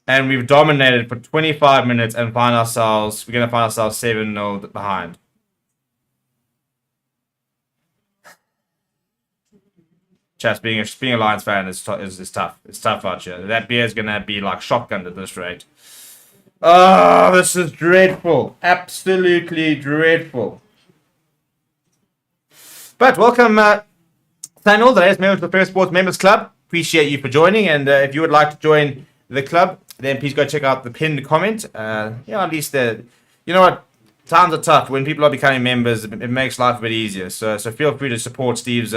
And we've dominated for 25 minutes and we're going to find ourselves 7-0 behind. Chaps, being a Lions fan is tough. It's tough out here. That beer is going to be like shotgunned at this rate. Oh, this is dreadful. Absolutely dreadful. But welcome, Samuel, the latest member to the Fair Sports Members Club. Appreciate you for joining. And if you would like to join the club, then please go check out the pinned comment. At least, you know what? Times are tough. When people are becoming members, it makes life a bit easier. So feel free to support Steve's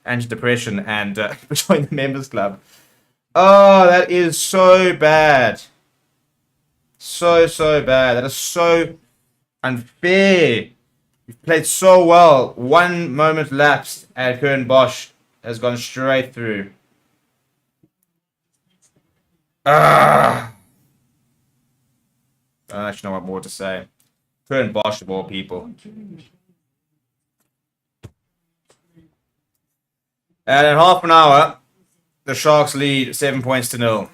anti-depression and join the members club. Oh, that is so bad. So bad. That is so unfair. You've played so well. 1 moment lapsed and Kern Bosch has gone straight through. I don't actually know what more to say. Kern Bosch of all people. And in half an hour, the Sharks lead 7 points to 0.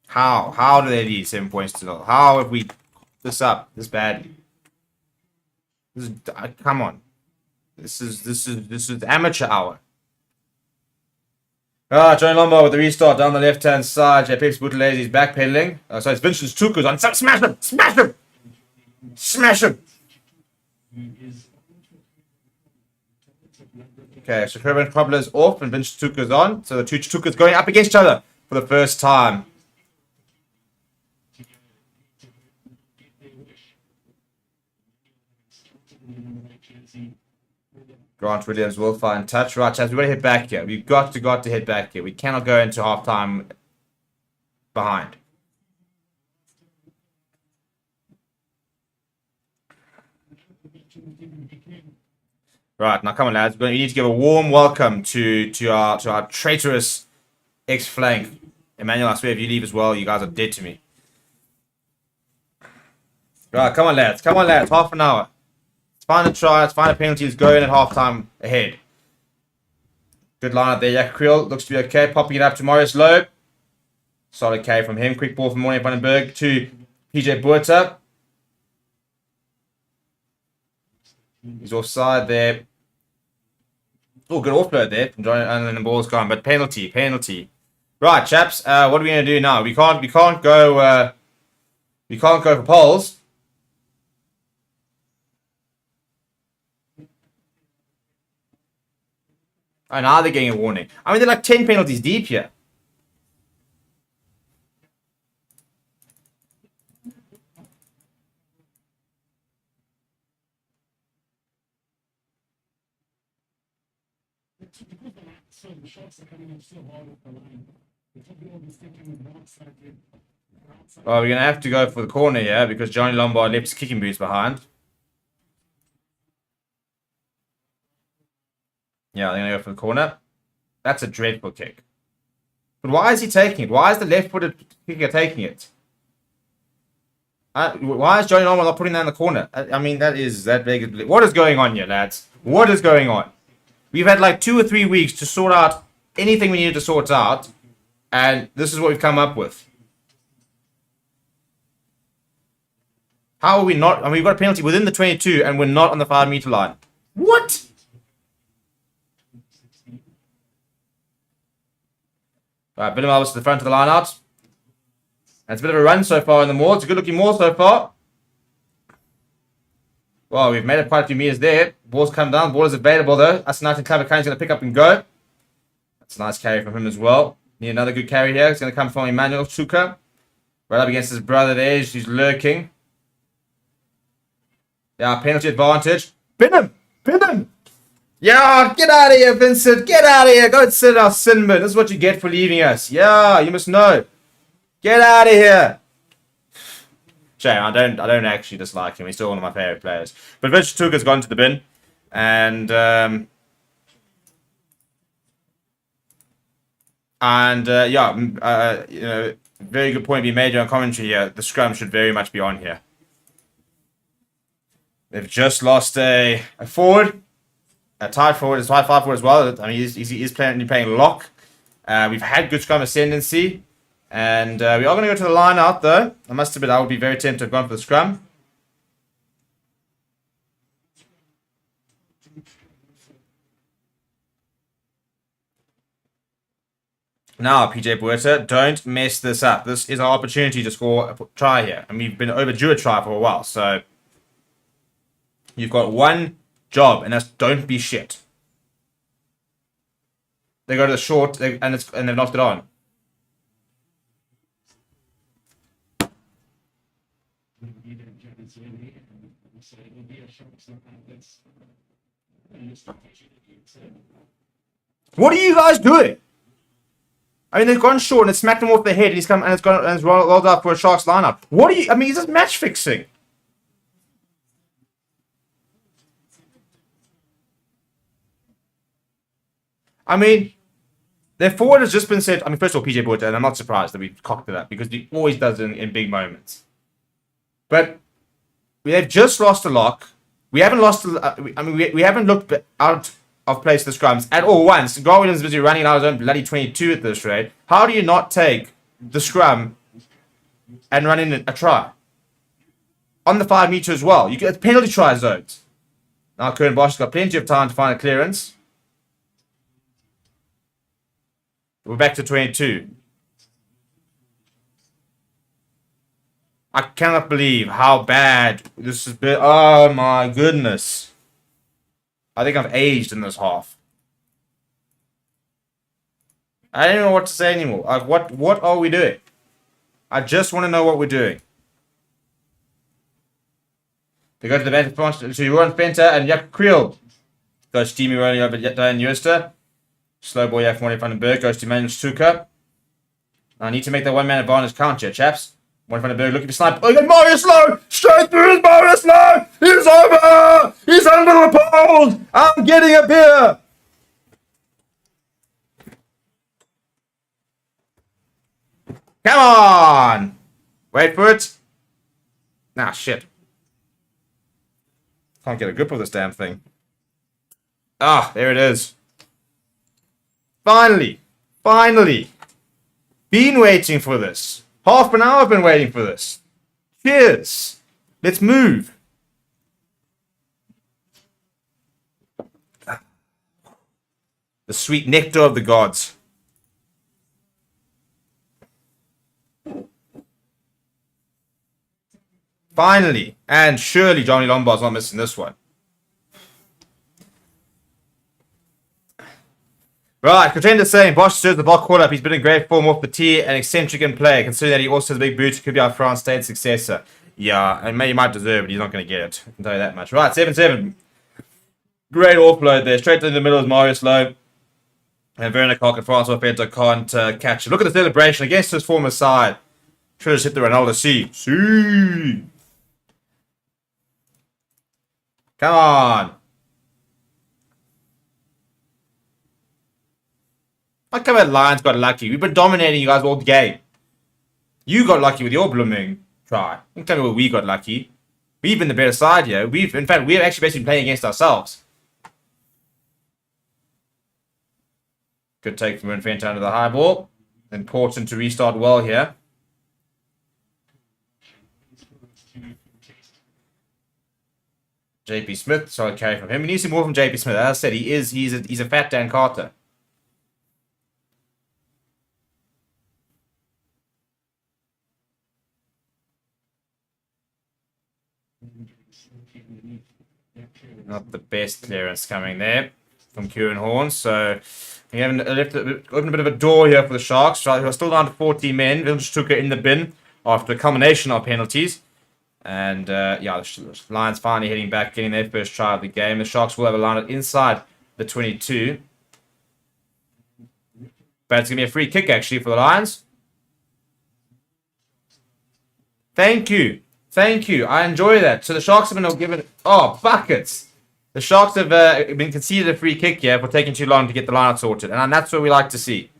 How? How do they lead 7 points to 0? How have we put this up this badly? Come on. This is amateur hour. Johnny Lombard with the restart down the left-hand side. Pepsi Butalezi's backpedaling. So it's Vincent Tuku's on. Smash him! Smash him! Smash him! Okay, so Kerwin Cobbler's off and Vincent Tuku's on. So the two Tukas going up against each other for the first time. Grant Williams will find touch. Right, chaps, we've got to hit back here. We've got to hit back here. We cannot go into halftime behind. Right, now come on, lads. We need to give a warm welcome to our traitorous ex-flank. Emmanuel, I swear if you leave as well, you guys are dead to me. Right, come on, lads. Come on, lads. Half an hour. Find a try, let's find a penalty, let's go in at halftime ahead. Good line up there, Jack Creel, looks to be okay, popping it up to Marius Loeb. Solid K from him, quick ball from Morning Vandenberg to PJ Buerta. He's offside there. Oh, good offload there from Johnny, and then the ball's gone. But penalty. Right, chaps. What are we gonna do now? We can't go for poles. Oh, now they're getting a warning. I mean, they're like 10 penalties deep here. Well, we're going to have to go for the corner here because Johnny Lombard left his kicking boots behind. Yeah, they're going to go for the corner. That's a dreadful kick. But why is he taking it? Why is the left-footed kicker taking it? Why is Johnny Lombard not putting that in the corner? I mean, that big. What is going on here, lads? What is going on? We've had like 2 or 3 weeks to sort out anything we needed to sort out. And this is what we've come up with. How are we not? I mean, we've got a penalty within the 22 and we're not on the 5-meter line. What? Alright, Willem Albers to the front of the line out. And it's a bit of a run so far in the maul. It's a good looking maul so far. Well, we've made it quite a few meters there. Ball's come down. Ball is available though. Aston Clevercane's going to pick up and go. That's a nice carry from him as well. Need another good carry here. It's going to come from Emmanuel Chuka. Right up against his brother there. He's lurking. Yeah, penalty advantage. Pin him! Yeah, get out of here, Vincent. Get out of here. Go and sit in our sin bin. This is what you get for leaving us. Yeah, you must know. Get out of here. Shame, I don't actually dislike him. He's still one of my favorite players. But Vince Tuka's gone to the bin. And very good point being made on commentary here. The scrum should very much be on here. They've just lost a forward. A tight forward, a tight 5 forward as well. I mean, he's playing lock. We've had good scrum ascendancy. And we are going to go to the line out, though. I must admit, I would be very tempted to have gone for the scrum. Now, PJ Buerta, don't mess this up. This is our opportunity to score a try here. And we've been overdue a try for a while. So, you've got one job, and that's don't be shit. They go to the short, and they've knocked it on. What are you guys doing? I mean, they've gone short and it's smacked him off the head, and it's rolled up for a Sharks lineup. What are you? I mean, he's just match fixing. I mean, their forward has just been said. I mean, first of all, PJ Buerta, and I'm not surprised that we cocked it up because he always does it in big moments. But they've just lost a lock. We haven't lost. We haven't looked out of place the scrums at all once. Gar Williams is busy running out of his own bloody 22 at this rate. How do you not take the scrum and run in a try on the 5 meter as well? You get penalty try zones. Now Kern Bosch has got plenty of time to find a clearance. We're back to 22. I cannot believe how bad this has been. Oh my goodness. I think I've aged in this half. I don't know what to say anymore. Like, what are we doing? I just want to know what we're doing. They go to the bench to Ruan Fenter and Jack Creel. Goes steamy rolling over Dan Jooster. Slow ball Jack Van den Berg goes to Manuel Stuka. I need to make that one-man advantage count here, chaps. Van den Berg looking to snipe. Oh, Marius Low! Straight through his Marius Low! He's over! He's under the poles! I'm getting a beer! Come on! Wait for it. Nah, shit. Can't get a grip of this damn thing. Ah, there it is. Finally. Finally. Been waiting for this. Half an hour I've been waiting for this. Cheers. Let's move. The sweet nectar of the gods. Finally, and surely Johnny Lombard's not missing this one. Right, contender saying Bosch deserves the ball call up. He's been in great form off the tee and eccentric in play, considering that he also has a big boot. Could be our France state successor. Yeah, and he might deserve it. He's not going to get it. I can tell you that much. Right, 7-7. Great offload there. Straight in the middle is Marius Lowe. And Werner Koch and Francois Fento can't catch it. Look at the celebration against his former side. Should have hit the Ronaldo C. See. Come on. I come at Lions got lucky. We've been dominating you guys all game. You got lucky with your blooming try. Don't tell me where we got lucky. We've been the better side here. In fact, we've actually basically been playing against ourselves. Good take from Infanta under the high ball. Important to restart well here. JP Smith, solid carry from him. We need to see more from JP Smith. As I said, he's a fat Dan Carter. Not the best clearance coming there from Kieran Horn. So we haven't opened a bit of a door here for the Sharks. Right, we're still down to 40 men. Village took it in the bin after a combination of penalties. And yeah, the Lions finally heading back, getting their first try of the game. The Sharks will have a line inside the 22. But it's going to be a free kick, actually, for the Lions. Thank you. Thank you. I enjoy that. So the Sharks have been given... Oh, buckets. The Sharks have been conceded a free kick here for taking too long to get the line sorted. And that's what we like to see.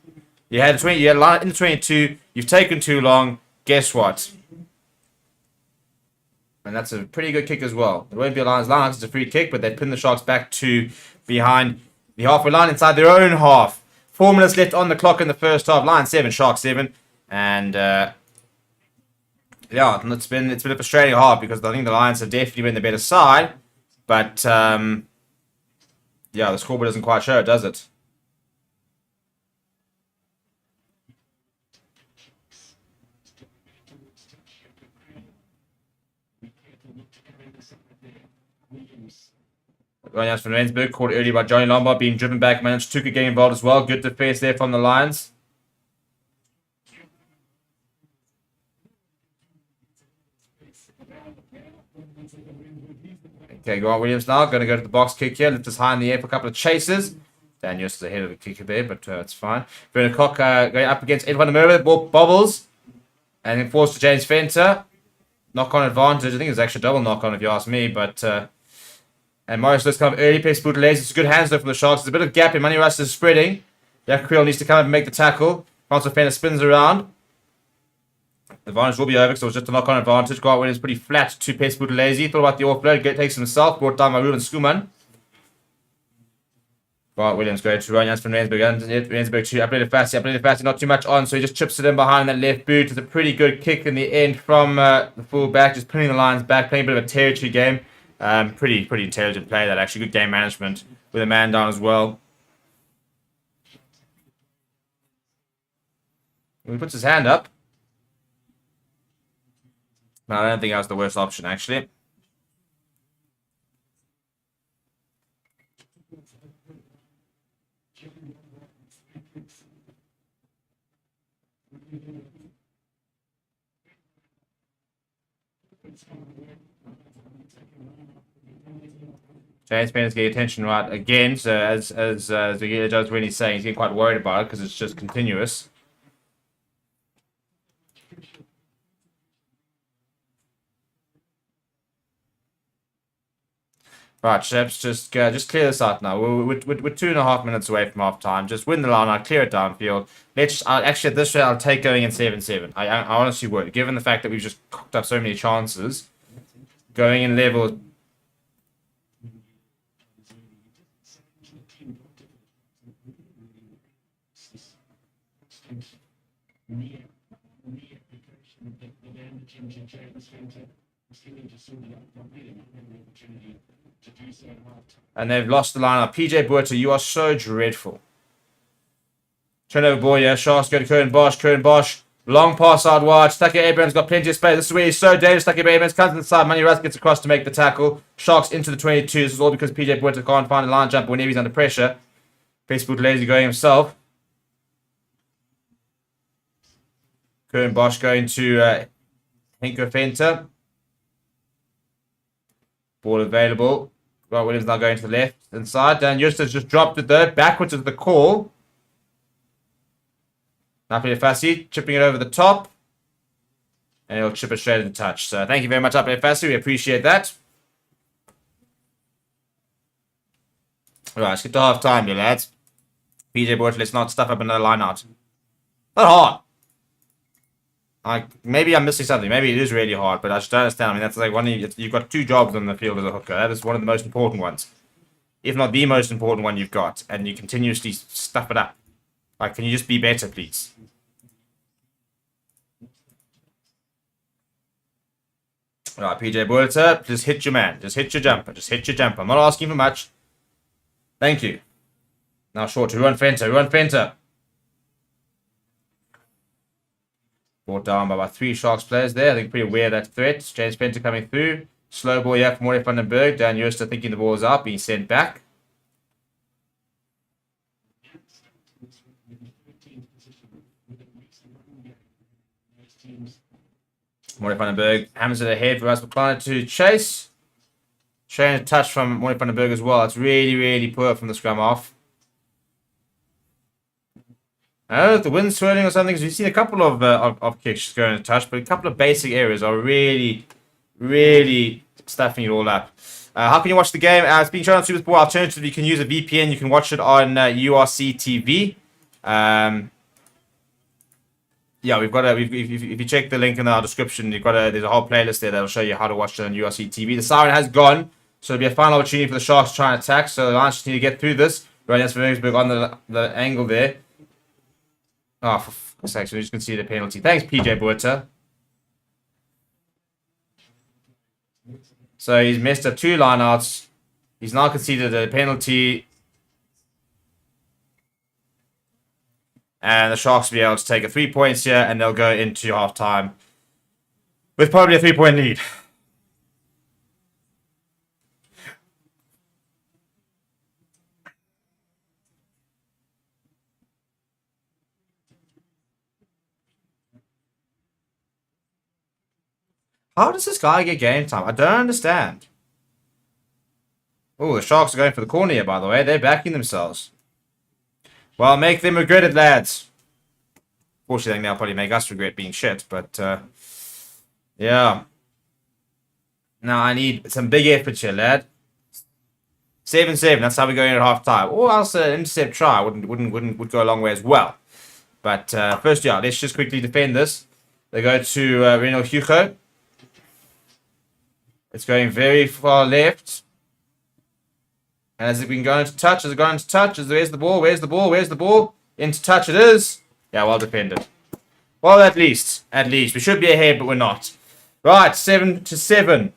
You had a line in the 22. You've taken too long. Guess what? And that's a pretty good kick as well. It won't be a Lions line. It's a free kick, but they pin the Sharks back to behind the halfway line inside their own half. 4 minutes left on the clock in the first half. Lions 7, Sharks 7. And... yeah, it's been a frustrating half because I think the Lions have definitely been the better side. But, yeah, the scoreboard doesn't quite show it, does it? Going out from Rensburg, caught early by Johnny Lombard, being driven back. Managed to get involved as well. Good defense there from the Lions. Okay, Grant Williams now going to go to the box kick here. Lift this high in the air for a couple of chases. Daniels is ahead of the kicker there, but it's fine. Werner Koch going up against Ed van der Merwe. The ball bobbles. And then forced to James Fenter. Knock-on advantage. I think it's actually a double knock-on if you ask me. But and Morris does come up early. Pace Boutelaise. It's a good hands though from the Sharks. There's a bit of gap in. Money Russ is spreading. Jack Creel needs to come up and make the tackle. Francois Fenter spins around. The advantage will be over because it was just a knock-on advantage. Grant Williams pretty flat to Pace Boutelaise. Thought about the offload. Takes himself. Brought down by Ruben Skuman. Grant Williams going to run Jans from Rensburg. Rensburg to updated Fassi. Not too much on, so he just chips it in behind that left boot. It's a pretty good kick in the end from the full-back. Just pinning the Lions back. Playing a bit of a territory game. Pretty intelligent play that actually. Good game management with a man down as well. He puts his hand up. No, I don't think that was the worst option, actually. James Penner's getting attention right again, so as the judge when he's saying, he's getting quite worried about it because it's just continuous. Right, Sheps, just clear this out now. We're 2.5 minutes away from half time. Just win the line out, clear it downfield. Actually, at this rate, I'll take going in 7-7. I honestly would. Given the fact that we've just cocked up so many chances, going in level. And they've lost the lineup. PJ Buerta, you are so dreadful. Turnover ball, yeah. Sharks go to Curran Bosch. Curran Bosch. Long pass out wide. Stucky Abrams got plenty of space. This is where he's so dangerous. Stucky Abrams comes inside. Money Russ gets across to make the tackle. Sharks into the 22. This is all because PJ Boyta can't find a line jump whenever he's under pressure. Facebook lazy going himself. Curran Bosch going to Henko Fenter. Ball available. Well, Williams now going to the left inside. Dan Eustace just dropped it though. Backwards to the call. Napoli Fassi chipping it over the top. And he'll chip it straight into touch. So thank you very much, Napoli Fassi. We appreciate that. Alright, let's get to half time, you lads. PJ Boyd, let's not stuff up another line out. Not hard. Maybe I'm missing something. Maybe it is really hard, but I just don't understand. I mean, that's like you've got 2 jobs on the field as a hooker. That is one of the most important ones. If not the most important one you've got. And you continuously stuff it up. Like, can you just be better, please? Alright, PJ Boyta, just hit your man. Just hit your jumper. Just hit your jumper. I'm not asking for much. Thank you. Now short to Ruan Fenter. Ruan Fenter. Brought down by about 3 Sharks players there. I think pretty aware of that threat. James Fenter coming through. Slow ball here from Maury van den Berg. Dan Jooster thinking the ball is up. Being sent back. Maury van den Berg hammers it ahead for us. McLaren to chase. Showing a touch from Maury van den Berg as well. It's really, really poor from the scrum off. I don't know if the wind's swirling or something, because we've seen a couple of kicks going to touch, but a couple of basic areas are really, really stuffing it all up. How can you watch the game? It's being shown on Super Sport. Alternatively, you can use a VPN. You can watch it on URC TV. Yeah, if you check the link in our description, there's a whole playlist there that'll show you how to watch it on URC TV. The siren has gone, so it'll be a final opportunity for the Sharks to try and attack. So the Lions just need to get through this. Right, that's Williamsburg on the angle there. Oh, for fuck's sake, so we just can see the penalty. Thanks, PJ Boyta. So he's messed up 2 lineouts. He's now conceded a penalty. And the Sharks will be able to take a 3 points here, and they'll go into half-time with probably a 3-point lead. How does this guy get game time? I don't understand. Oh, the Sharks are going for the corner here, by the way. They're backing themselves. Well, make them regret it, lads. Fortunately, they'll probably make us regret being shit, but, yeah. Now, I need some big effort here, lad. 7-7, that's how we go in at half-time. Or else an intercept try would go a long way as well. But, first, yeah, let's just quickly defend this. They go to Reno Hugo. It's going very far left. And as if we can go into touch, as it going into touch, where's the ball? Where's the ball? Where's the ball? Into touch it is. Yeah, well defended. Well, at least. We should be ahead, but we're not. Right, 7-7.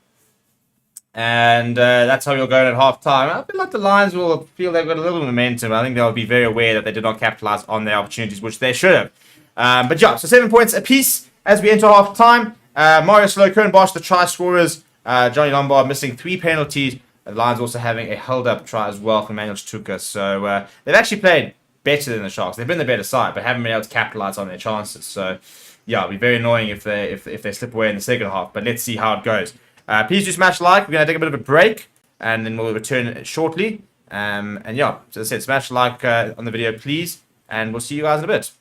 And that's how you're going at half-time. I feel like the Lions will feel they've got a little momentum. I think they'll be very aware that they did not capitalize on their opportunities, which they should have. But yeah, so 7 points apiece as we enter half-time. Mario Slow, Curran Bosch, the try scorers. Johnny Lombard missing 3 penalties. The Lions also having a held-up try as well from Manuel Stuka. So they've actually played better than the Sharks. They've been the better side, but haven't been able to capitalize on their chances. So yeah, it'll be very annoying if they slip away in the second half. But let's see how it goes. Please do smash like. We're going to take a bit of a break, and then we'll return shortly. And yeah, so as I said, smash like on the video, please. And we'll see you guys in a bit.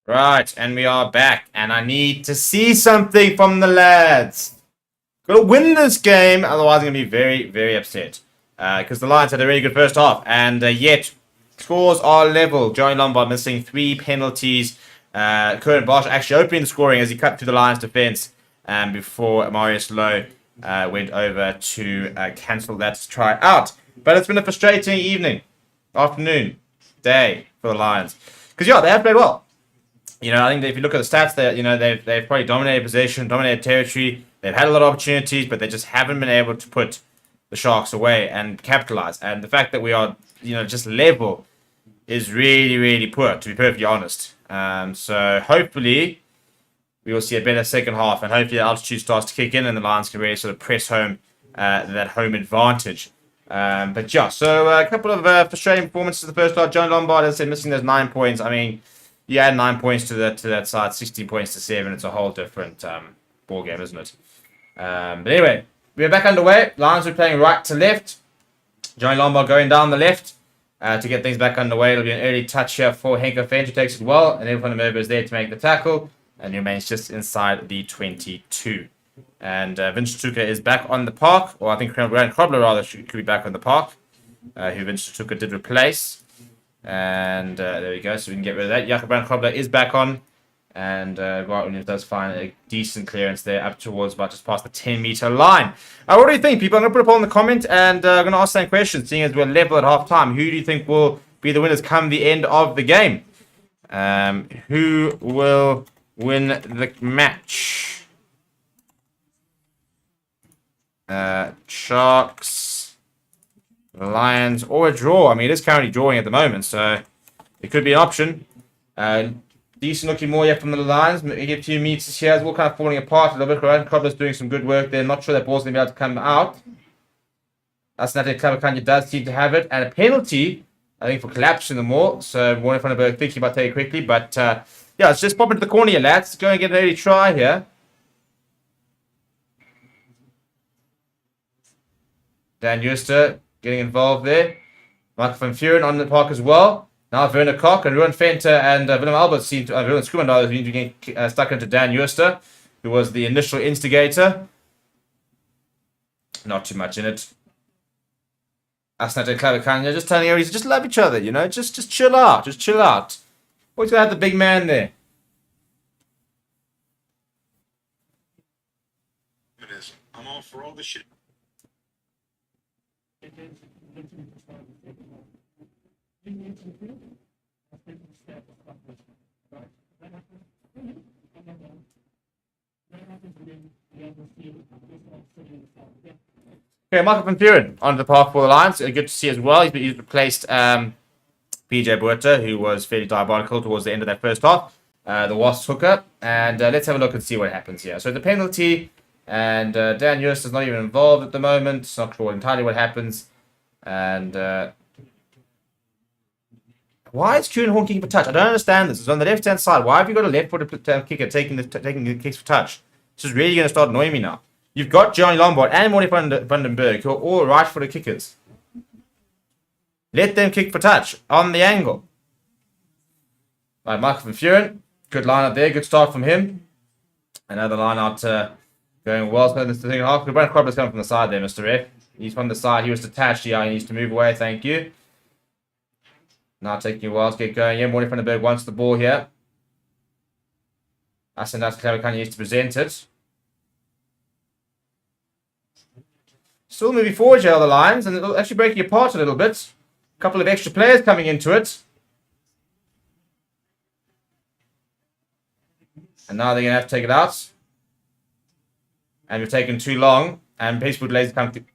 Right, and we are back, and I need to see something from the lads. Got to win this game, otherwise I'm going to be very, very upset. Because the Lions had a really good first half, and yet scores are level. Joey Lombard missing 3 penalties. Curran Bosch actually opening the scoring as he cut through the Lions' defense before Marius Lowe went over to cancel that try out. But it's been a frustrating afternoon, day for the Lions. Because, yeah, they have played well. You know, I think that if you look at the stats, they've probably dominated possession, dominated territory. They've had a lot of opportunities, but they just haven't been able to put the Sharks away and capitalize. And the fact that we are, just level is really, really poor, to be perfectly honest. So hopefully we will see a better second half, and hopefully the altitude starts to kick in, and the Lions can really sort of press home that home advantage. But yeah, so a couple of frustrating performances in the first half. John Lombard, as I said, missing those 9 points. I mean, you add 9 points to that side, 16 points to 7. It's a whole different ball game, isn't it? But anyway, we're back underway. Lions are playing right to left. Johnny Lombard going down the left to get things back underway. It'll be an early touch here for Henker Fench, who takes it well. And then Van is there to make the tackle. And he remains just inside the 22. And Vince Tuka is back on the park. Or I think Grant Krobler rather could be back on the park. Who Vince Tuka did replace. And there we go. So we can get rid of that. Jakob Brand Krobler is back on. And Dwight Williams does find a decent clearance there up towards about just past the 10-meter line. What do you think, people? I'm going to put a poll in the comment and I'm going to ask some questions, seeing as we're level at half time. Who do you think will be the winners come the end of the game? Who will win the match? Sharks, Lions, or a draw. I mean, it is currently drawing at the moment, so it could be an option. Decent looking more yet from the Lions. Maybe a few meters here. It's all kind of falling apart a little bit. Ryan Krobler's doing some good work there. Not sure that ball's going to be able to come out. Asante Clavacania does seem to have it. And a penalty, I think, for collapsing the maul. So Warner van den Berg thinking about taking it quickly. But yeah, let's just pop into the corner here, lads. Let's go and get an early try here. Dan Euster getting involved there. Michael van Vuren on the park as well. Now Werner Koch and Ruan Venter and Willem Albert seem to... Willem Schumacher seem to get stuck into Dan Euster, who was the initial instigator. Not too much in it. Asnat and Clavacania just telling everybody to just love each other, Just chill out. Just chill out. What's going to have the big man there? I'm all for all the shit. Okay, Michael van Vuren on the park for the Lions. Good to see as well. He's replaced PJ Buerta, who was fairly diabolical towards the end of that first half. The Wasps hooker. And let's have a look and see what happens here. So the penalty, and Dan Euster is not even involved at the moment. It's not sure entirely what happens. And why is Kieran Horn kicking for touch? I don't understand this. It's on the left-hand side. Why have you got a left-footed kicker taking the kicks for touch? This is really going to start annoying me now. You've got Johnny Lombard and Morty van den Berg, who are all right-footed kickers. Let them kick for touch on the angle. Right, Michael van Vuren. Good line out there. Good start from him. Another line out going well. So this is the second half. Brent Krobler's coming from the side there, Mr. F. He's from the side. He was detached. Yeah, he needs to move away. Thank you. Now taking a while to get going. Yeah, Morty van den Berg wants the ball here. Ascendant Clavacania needs to present it. Still moving forward here, the Lions, and it'll actually breaking apart a little bit. A couple of extra players coming into it. And now they're going to have to take it out. And we've taken too long. And basically delays come through.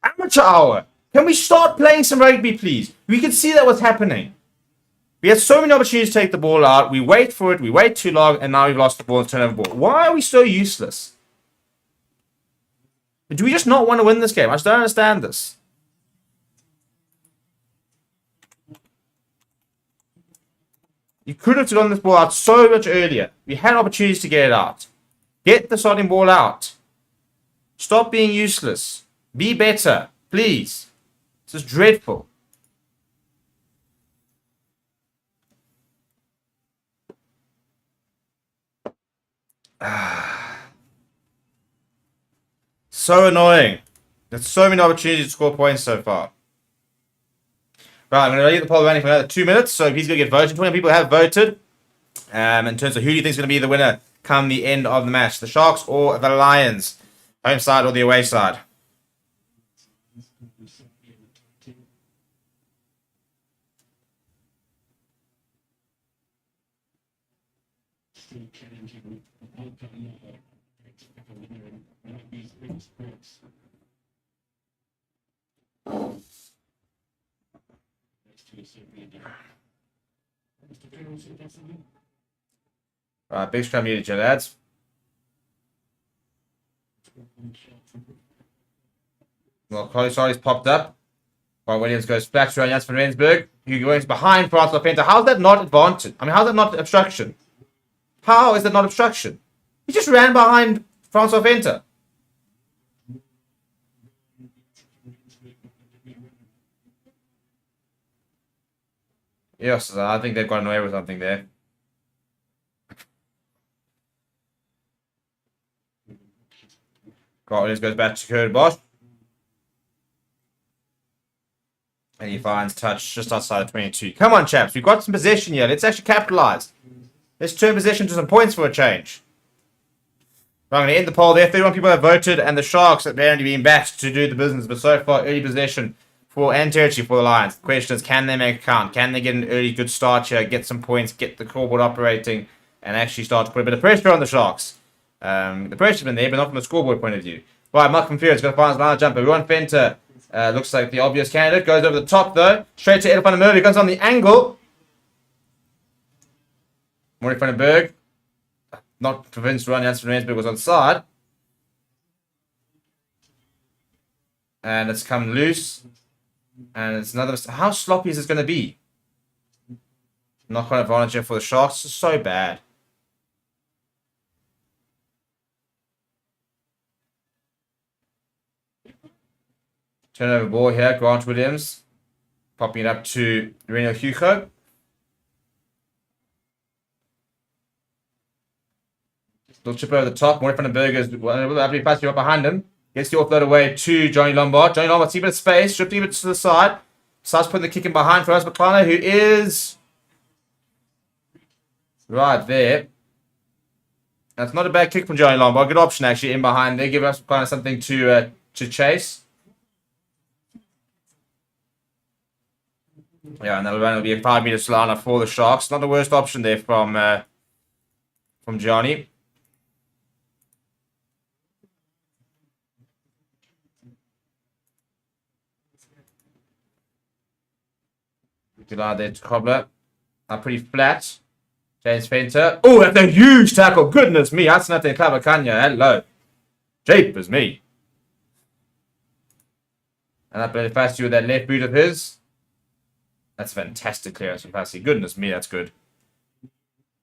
Amateur hour! Can we start playing some rugby, please? We can see that what's happening. We had so many opportunities to take the ball out. We wait for it. We wait too long. And now we've lost the ball and turn over the ball. Why are we so useless? Do we just not want to win this game? I just don't understand this. You could have gotten this ball out so much earlier. We had opportunities to get it out. Get the starting ball out. Stop being useless. Be better, please. This is dreadful. So annoying. There's so many opportunities to score points so far. Right, I'm going to leave the poll running for another 2 minutes, so he's going to get voted. 20 people have voted. In terms of who do you think is going to be the winner come the end of the match? The Sharks or the Lions? Home side or the away side? Right, big scrum unit, lads. Well, Colisari's popped up. While Williams goes flat to Jans van Rensburg, who goes behind Francois Venter. How's that not advantage? I mean, how's that not obstruction? How is that not obstruction? He just ran behind Francois Venter. Yes, I think they've gotten away with something there. Williams goes back to Kurt Bosch. And he finds touch just outside of 22. Come on, chaps. We've got some possession here. Let's actually capitalize. Let's turn possession to some points for a change. Right, I'm going to end the poll there. 31 people have voted, and the Sharks have apparently been backed to do the business. But so far, early possession and territory for the Lions. The question is, can they make a count? Can they get an early good start here, get some points, get the scoreboard operating, and actually start to put a bit of pressure on the Sharks? The pressure's been there, but not from a scoreboard point of view. Right, Malcolm Fear's got to find his line jumper. Ron Fenter looks like the obvious candidate. Goes over the top, though. Straight to Edel van der Merwe. Goes on the angle. Maury van den Berg. Not convinced Ron Jans van Rensburg was on side. And it's come loose. And it's another... How sloppy is this going to be? Knock-on advantage here for the Sharks. It's so bad. Turnover ball here. Grant Williams. Popping it up to Reno Hugo. Little chip over the top. Maury van den Berg is passing up behind him. Gets the offload away to Johnny Lombard. Johnny Lombard, see a bit of space. Drifting a bit to the side. Starts putting the kick in behind for us. McClana, who is right there. That's not a bad kick from Johnny Lombard. Good option, actually, in behind there. Give us McClana something to chase. Yeah, and that'll be a 5-meter slanter for the Sharks. Not the worst option there from Johnny. Good line there to Cobbler. Pretty flat. James Fenter. Oh, that's a huge tackle. Goodness me. That's nothing clever, Kanya. Hello. Jeepers me. And that bloody fast with that left boot of his. That's fantastic clearance from Fassi. Goodness me, that's good.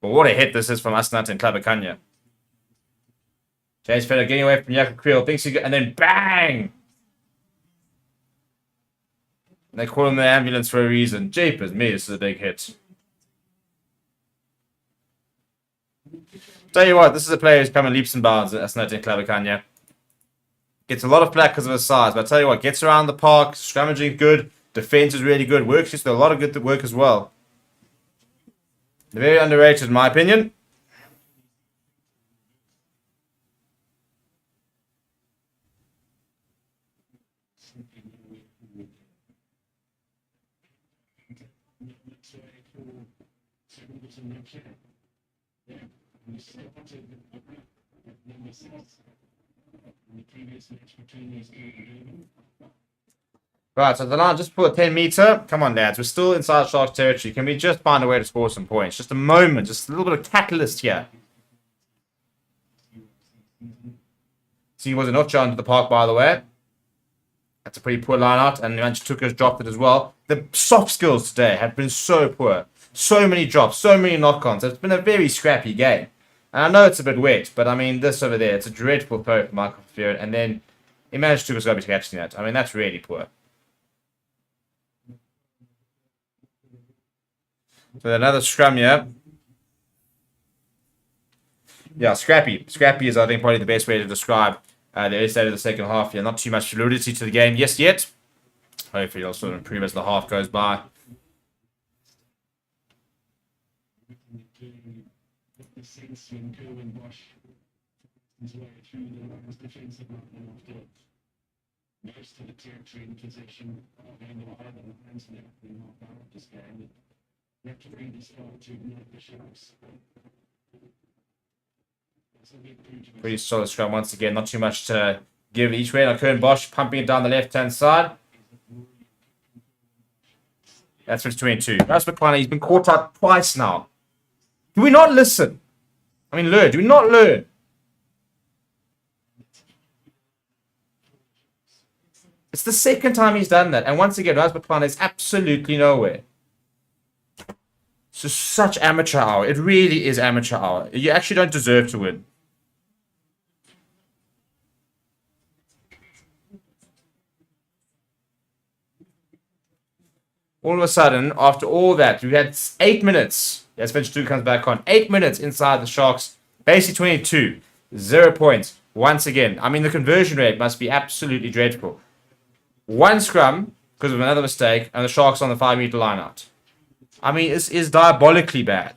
But what a hit this is from Asnat and Klabakanya. James Feder getting away from Jakob Creel. Thinks he and then bang! And they call him the ambulance for a reason. Jeepers me, this is a big hit. Tell you what, this is a player who's coming leaps and bounds at Asnat and Klabakanya. Gets a lot of flack because of his size, but I tell you what, gets around the park, scrummaging good. Defense is really good. Works just a lot of good work as well. Very underrated, in my opinion. Right, so the line just put a 10 meter. Come on, lads. We're still inside Sharks territory. Can we just find a way to score some points? Just a moment. Just a little bit of catalyst here. See, he was an off into the park, by the way. That's a pretty poor line out. And Manchester dropped it as well. The soft skills today have been so poor. So many drops. So many knock-ons. It's been a very scrappy game. And I know it's a bit wet. But, I mean, this over there. It's a dreadful throw from Michael Fear. And then he managed to be catching that. I mean, that's really poor. So another scrum here. Yeah, scrappy. Scrappy is, I think, probably the best way to describe the early state of the second half. Yeah, not too much fluidity to the game yet. Hopefully it'll sort of improve as the half goes by. Most of the territory in possession of either lines and everything like that this game. You have to really start to ignite the Sharks. Pretty solid scrum once again. Not too much to give each way. Now Kern Bosch pumping it down the left-hand side. That's for 22. That's McClellan. He's been caught out twice now. Do we not listen? I mean, learn. Do we not learn? It's the second time he's done that. And once again, Raz McClellan is absolutely nowhere. It's just such amateur hour. It really is amateur hour. You actually don't deserve to win. All of a sudden, after all that, we had 8 minutes. As Finch 2 comes back on. 8 minutes inside the Sharks. Basically 22. 0 points. Once again. I mean, the conversion rate must be absolutely dreadful. One scrum because of another mistake, and the Sharks on the 5-meter line out. I mean, it's diabolically bad.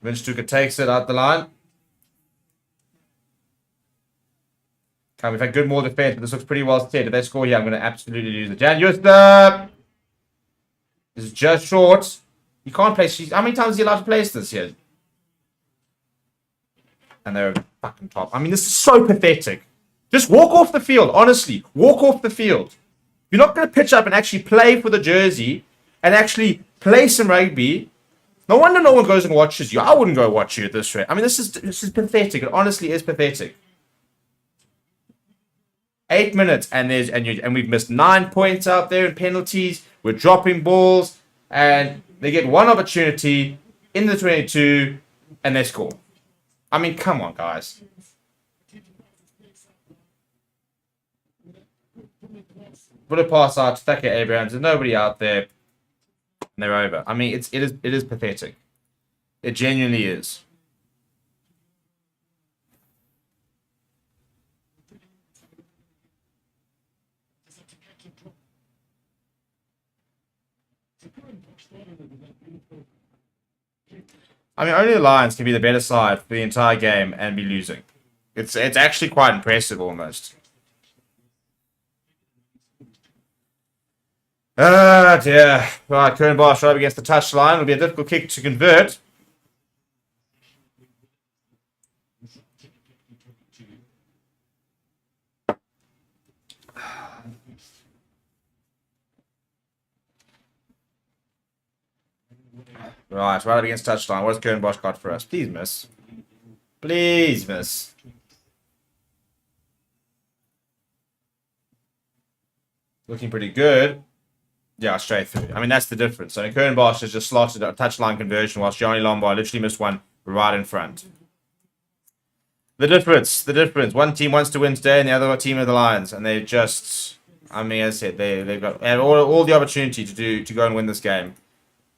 Vince Tuka takes it out the line. Okay, we've had good more defense, but this looks pretty well set. If they score here, I'm going to absolutely lose it. Jan Juster! This is just short. You can't place. How many times is he allowed to place this here? And they're fucking top. I mean, this is so pathetic. Just walk off the field, honestly. Walk off the field. You're not going to pitch up and actually play for the jersey and actually play some rugby. No wonder no one goes and watches you. I wouldn't go watch you at this rate. I mean, this is pathetic. It honestly is pathetic. 8 minutes and we've missed 9 points out there in penalties. We're dropping balls and they get one opportunity in the 22 and they score. I mean, come on, guys. Put a pass out to Thacker Abrahams. There's nobody out there. And they're over. I mean, it is pathetic. It genuinely is. I mean, only the Lions can be the better side for the entire game and be losing. It's actually quite impressive, almost. Ah, dear. Right, Kern Bosch right up against the touchline. It'll be a difficult kick to convert. Right up against touchline. What has Kern Bosch got for us? Please, miss. Please, miss. Looking pretty good. Yeah, straight through. I mean, that's the difference. So Kern Bosch has just slotted a touchline conversion whilst Johnny Lombard literally missed one right in front. The difference. One team wants to win today and the other team are the Lions. And they just, I mean, as I said, they've got all the opportunity to go and win this game.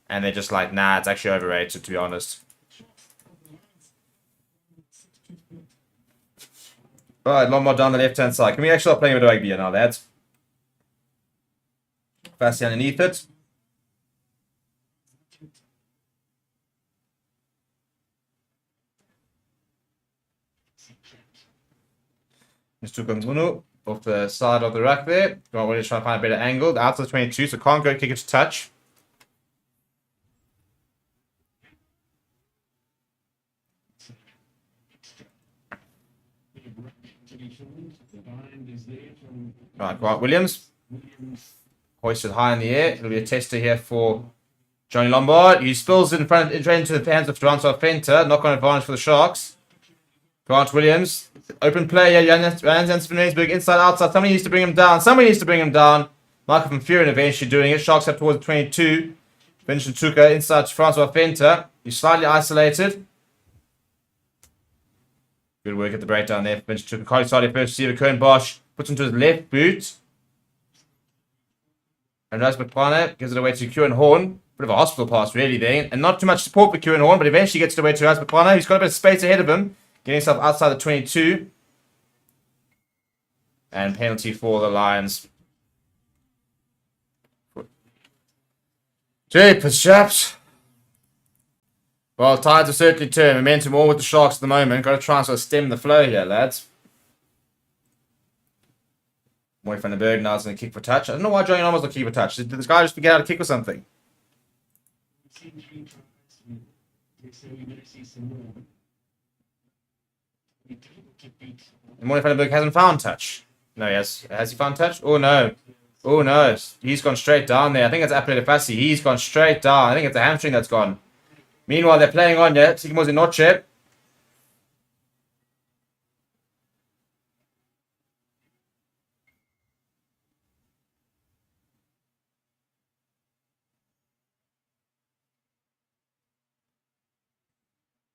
And they're just like, nah, it's actually overrated, to be honest. Alright, Lombard down the left-hand side. Can we actually start playing a bit of rugby here now, lads? Fassi underneath it. Mr. Gunzunu off the side of the rack there. Don't want to try and find a better angle. Out to the 22, so can't go kick it to touch. Right, Grant Williams. Hoisted high in the air. It'll be a tester here for Johnny Lombard. He spills it into the hands of Toronto Fenter. Knock on advantage for the Sharks. Grant Williams. Open play here. Jans van Rensburg inside, outside. Somebody needs to bring him down. Michael van Furen eventually doing it. Sharks up towards the 22. Vincent Tuka inside to Francois Fenter. He's slightly isolated. Good work at the breakdown there. Vincent Tuka. Carly started first receiver. Kern Bosch puts him to his left boot. And Rasbakwana gives it away to Kieran Horn. Bit of a hospital pass, really, there. And not too much support for Kieran Horn, but eventually gets it away to Rasbakwana. He's got a bit of space ahead of him, getting himself outside the 22. And penalty for the Lions. Jeepers, chaps. Well, tides have certainly turned. Momentum all with the Sharks at the moment. Got to try and sort of stem the flow here, lads. Moy van den Berg now is going to kick for touch. I don't know why Johnny Norman's not kicking for touch. Did this guy just forget how to kick or something? And Moy van den Berg hasn't found touch. No, he has. Has he found touch? Oh, no. Oh, no. He's gone straight down there. I think it's Apelele Fassi. He's gone straight down. I think it's a hamstring that's gone. Meanwhile, they're playing on yet. Sigmo's in Noche.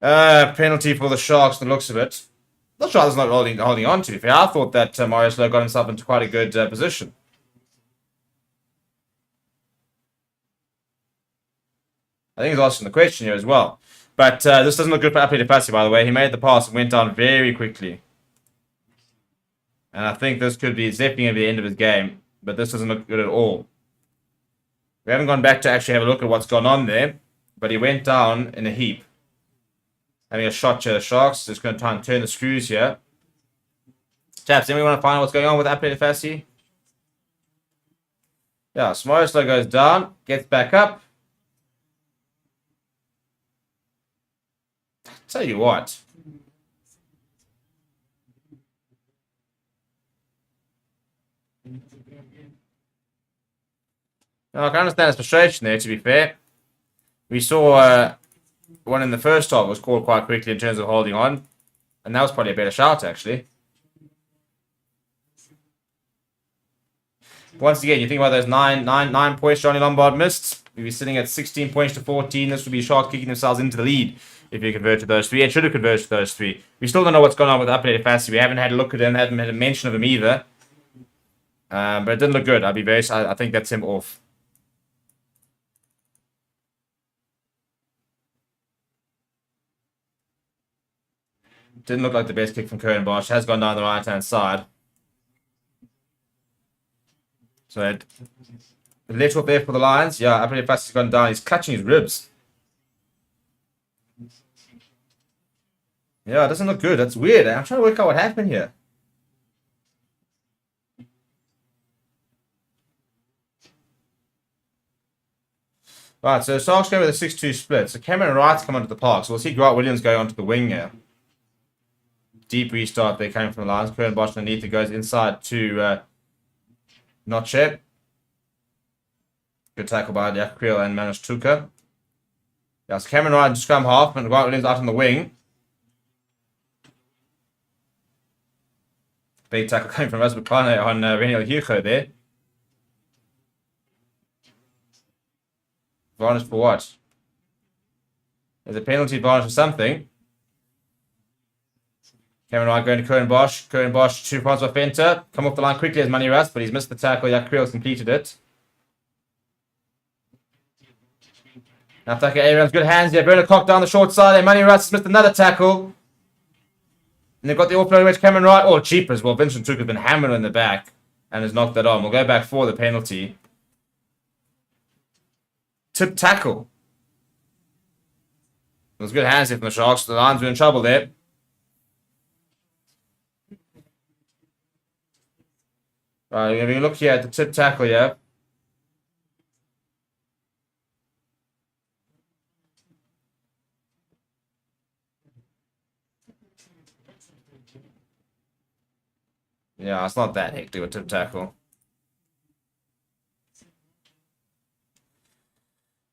Penalty for the Sharks, the looks of it. Not sure that's not holding on to. I thought that Marius Lowe got himself into quite a good position. I think he's asking the question here as well. But this doesn't look good for Apelele Fassi, by the way. He made the pass and went down very quickly. And I think this could be definitely going to be the end of his game. But this doesn't look good at all. We haven't gone back to actually have a look at what's gone on there. But he went down in a heap. Having a shot to the Sharks. Just going to try and turn the screws here. Chaps, then we want to find out what's going on with Apelele Fassi. Yeah, Smorislow goes down. Gets back up. Tell you what. Now, I can understand his frustration there, to be fair. We saw one in the first half was called quite quickly in terms of holding on. And that was probably a better shout, actually. Once again, you think about those nine points Johnny Lombard missed. We'd be sitting at 16 points to 14. This would be Sharks kicking themselves into the lead if you convert to those three. It should have converted to those three. We still don't know what's going on with Apelele Fassi. We haven't had a look at him, haven't had a mention of him either. But it didn't look good. I think that's him off. Didn't look like the best kick from Curran Bosch. Has gone down the right-hand side. So a little there for the Lions. Yeah, Apelele Fassi's gone down. He's clutching his ribs. Yeah, it doesn't look good. That's weird. I'm trying to work out what happened here. Right, so Sharks go with a 6-2 split. So Cameron Wright's come onto the park. So we'll see Grant Williams go onto the wing here. Deep restart there coming from the Lions. Curran Bosch underneath. It goes inside to Noche. Good tackle by Jack Creel and Manus Tuka. Yeah, so Cameron Wright into scrum half and Grant Williams out on the wing. Big tackle coming from Rasbakwana on Reniel Hugo there. Varnish for what? There's a penalty varnish for something. Cameron Wright going to Curran Bosch. Curran Bosch, 2 points off Fenter. Come off the line quickly as Money Rust, but he's missed the tackle. Jack Creel's completed it. Now Tucker Abrams, good hands here. Bernard Cock down the short side there. Money Rust has missed another tackle. And they've got the offload away to Cameron Wright. Oh, cheap as well. Vincent Tuck has been hammered in the back and has knocked that on. We'll go back for the penalty. Tip tackle. It was good hands here from the Sharks. The Lions were in trouble there. Right, we're going to look here at the tip tackle here. Yeah, it's not that hectic with tip tackle.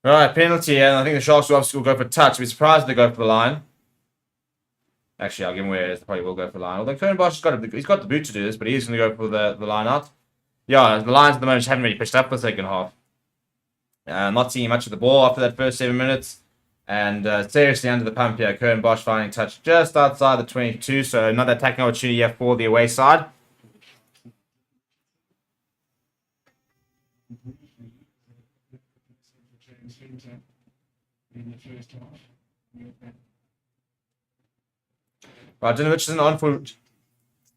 Right, penalty, and I think the Sharks will obviously go for touch. I'd be surprised if they go for the line. Actually, I'll give him where it is. They probably will go for the line. Although Curran Bosch he's got the boot to do this, but he's going to go for the line out. Yeah, the Lions at the moment just haven't really pushed up for the second half. Not seeing much of the ball after that first 7 minutes. And seriously under the pump here. Curran Bosch finding touch just outside the 22. So another attacking opportunity here for the away side. in the first half. Right, Dylan Richardson on for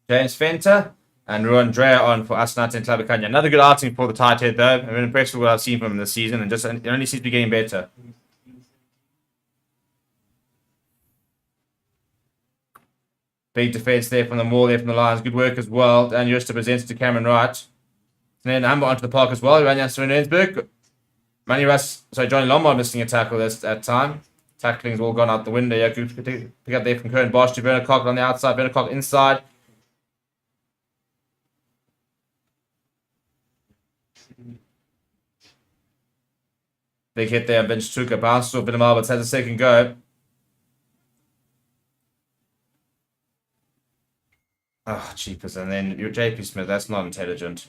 James Fenter. And Ruan Drea on for Asnat and Tlabakanya. Another good outing for the tight head, though. I'm really impressed with what I've seen from him this season, and just it only seems to be getting better. Big defense there from the Maul there from the Lions. Good work as well. And Justa presents to Cameron Wright. And then Amber onto the park as well. Rania Svenensberg. Johnny Lombard missing a tackle that time. Tackling's all gone out the window. Yeah, good pick up there from Kern Bosch to Werner Cock on the outside. Werner Cock inside. Big hit there on bench Tuka. Bounces off Willem Alberts. Has a second go. Oh, cheapers. And then your JP Smith. That's not intelligent.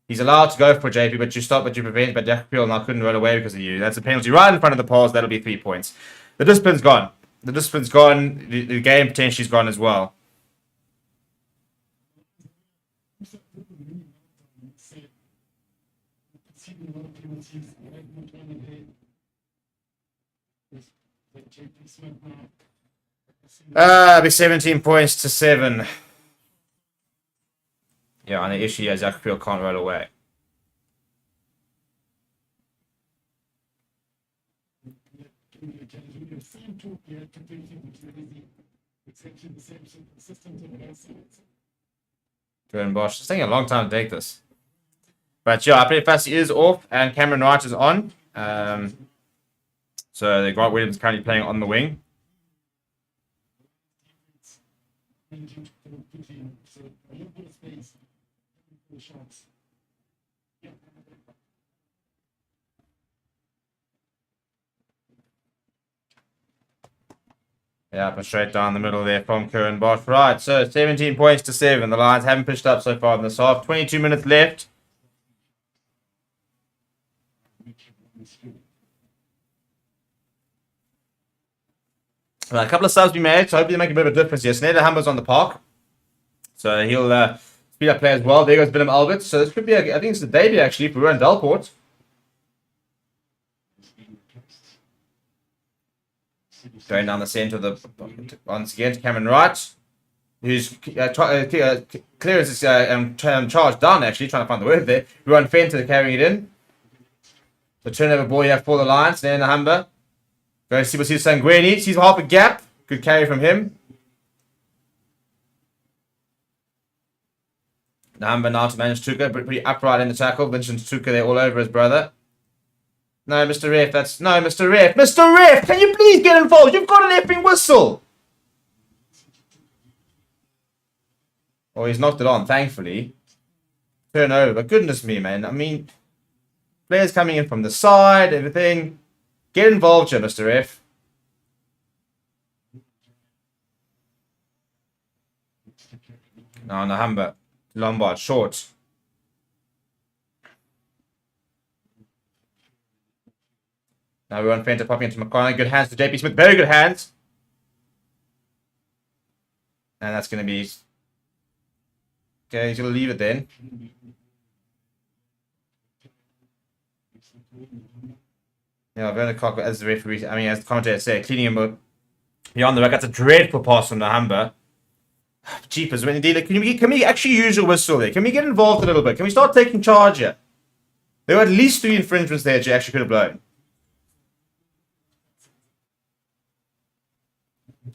He's allowed to go for JP, but you stop, but you prevent. But Jack Peel now couldn't run away because of you. That's a penalty right in front of the pause. That'll be 3 points. The discipline's gone. The discipline's gone. The game potentially is gone as well. It'll be 17 points to 7. Yeah, and the issue is Jack Peel can't roll away. Jordan Bosch. It's taking a long time to take this. But yeah, I believe Fassi is off and Cameron Wright is on. So the Grant Williams currently playing on the wing. Yeah, but straight down the middle there from Kieran Bosch. Right, so 17 points to 7. The Lions haven't pushed up so far in this half. 22 minutes left. Well, a couple of subs be made, so hopefully they make a bit of a difference here. Sneijder Humber's on the park. So he'll speed up play as well. There goes Willem Alberts. So this could be, I think it's the debut actually for Ruan Delport. Going down the centre of the once again to Cameron Wright, who's clearance is charged down actually, trying to find the word there. Ruan Fenter carrying it in. The turnover ball you have for the Lions. Then the Humber. Going to see what's Sangweni. Sees half a gap. Good carry from him. The Humber now to manage Tuka, but pretty upright in the tackle. Vincent Tuka there all over his brother. No, Mr. Ref, that's... No, Mr. Ref. Mr. Ref, can you please get involved? You've got an effing whistle. Oh, he's knocked it on, thankfully. Turnover. But goodness me, man. I mean, players coming in from the side, everything. Get involved here, Mr. Ref. No, Humber. Lombard, short. Now we're on Fenter popping into McConnell. Good hands to JP Smith. Very good hands. And that's going to be... Okay, he's going to leave it then. Yeah, Werner Cock, as the referee, I mean, as the commentator said, cleaning him beyond the rack. That's a dreadful pass from the Humber. Jeepers, when indeed, can we actually use your whistle there? Can we get involved a little bit? Can we start taking charge here? There were at least 3 infringements there that you actually could have blown.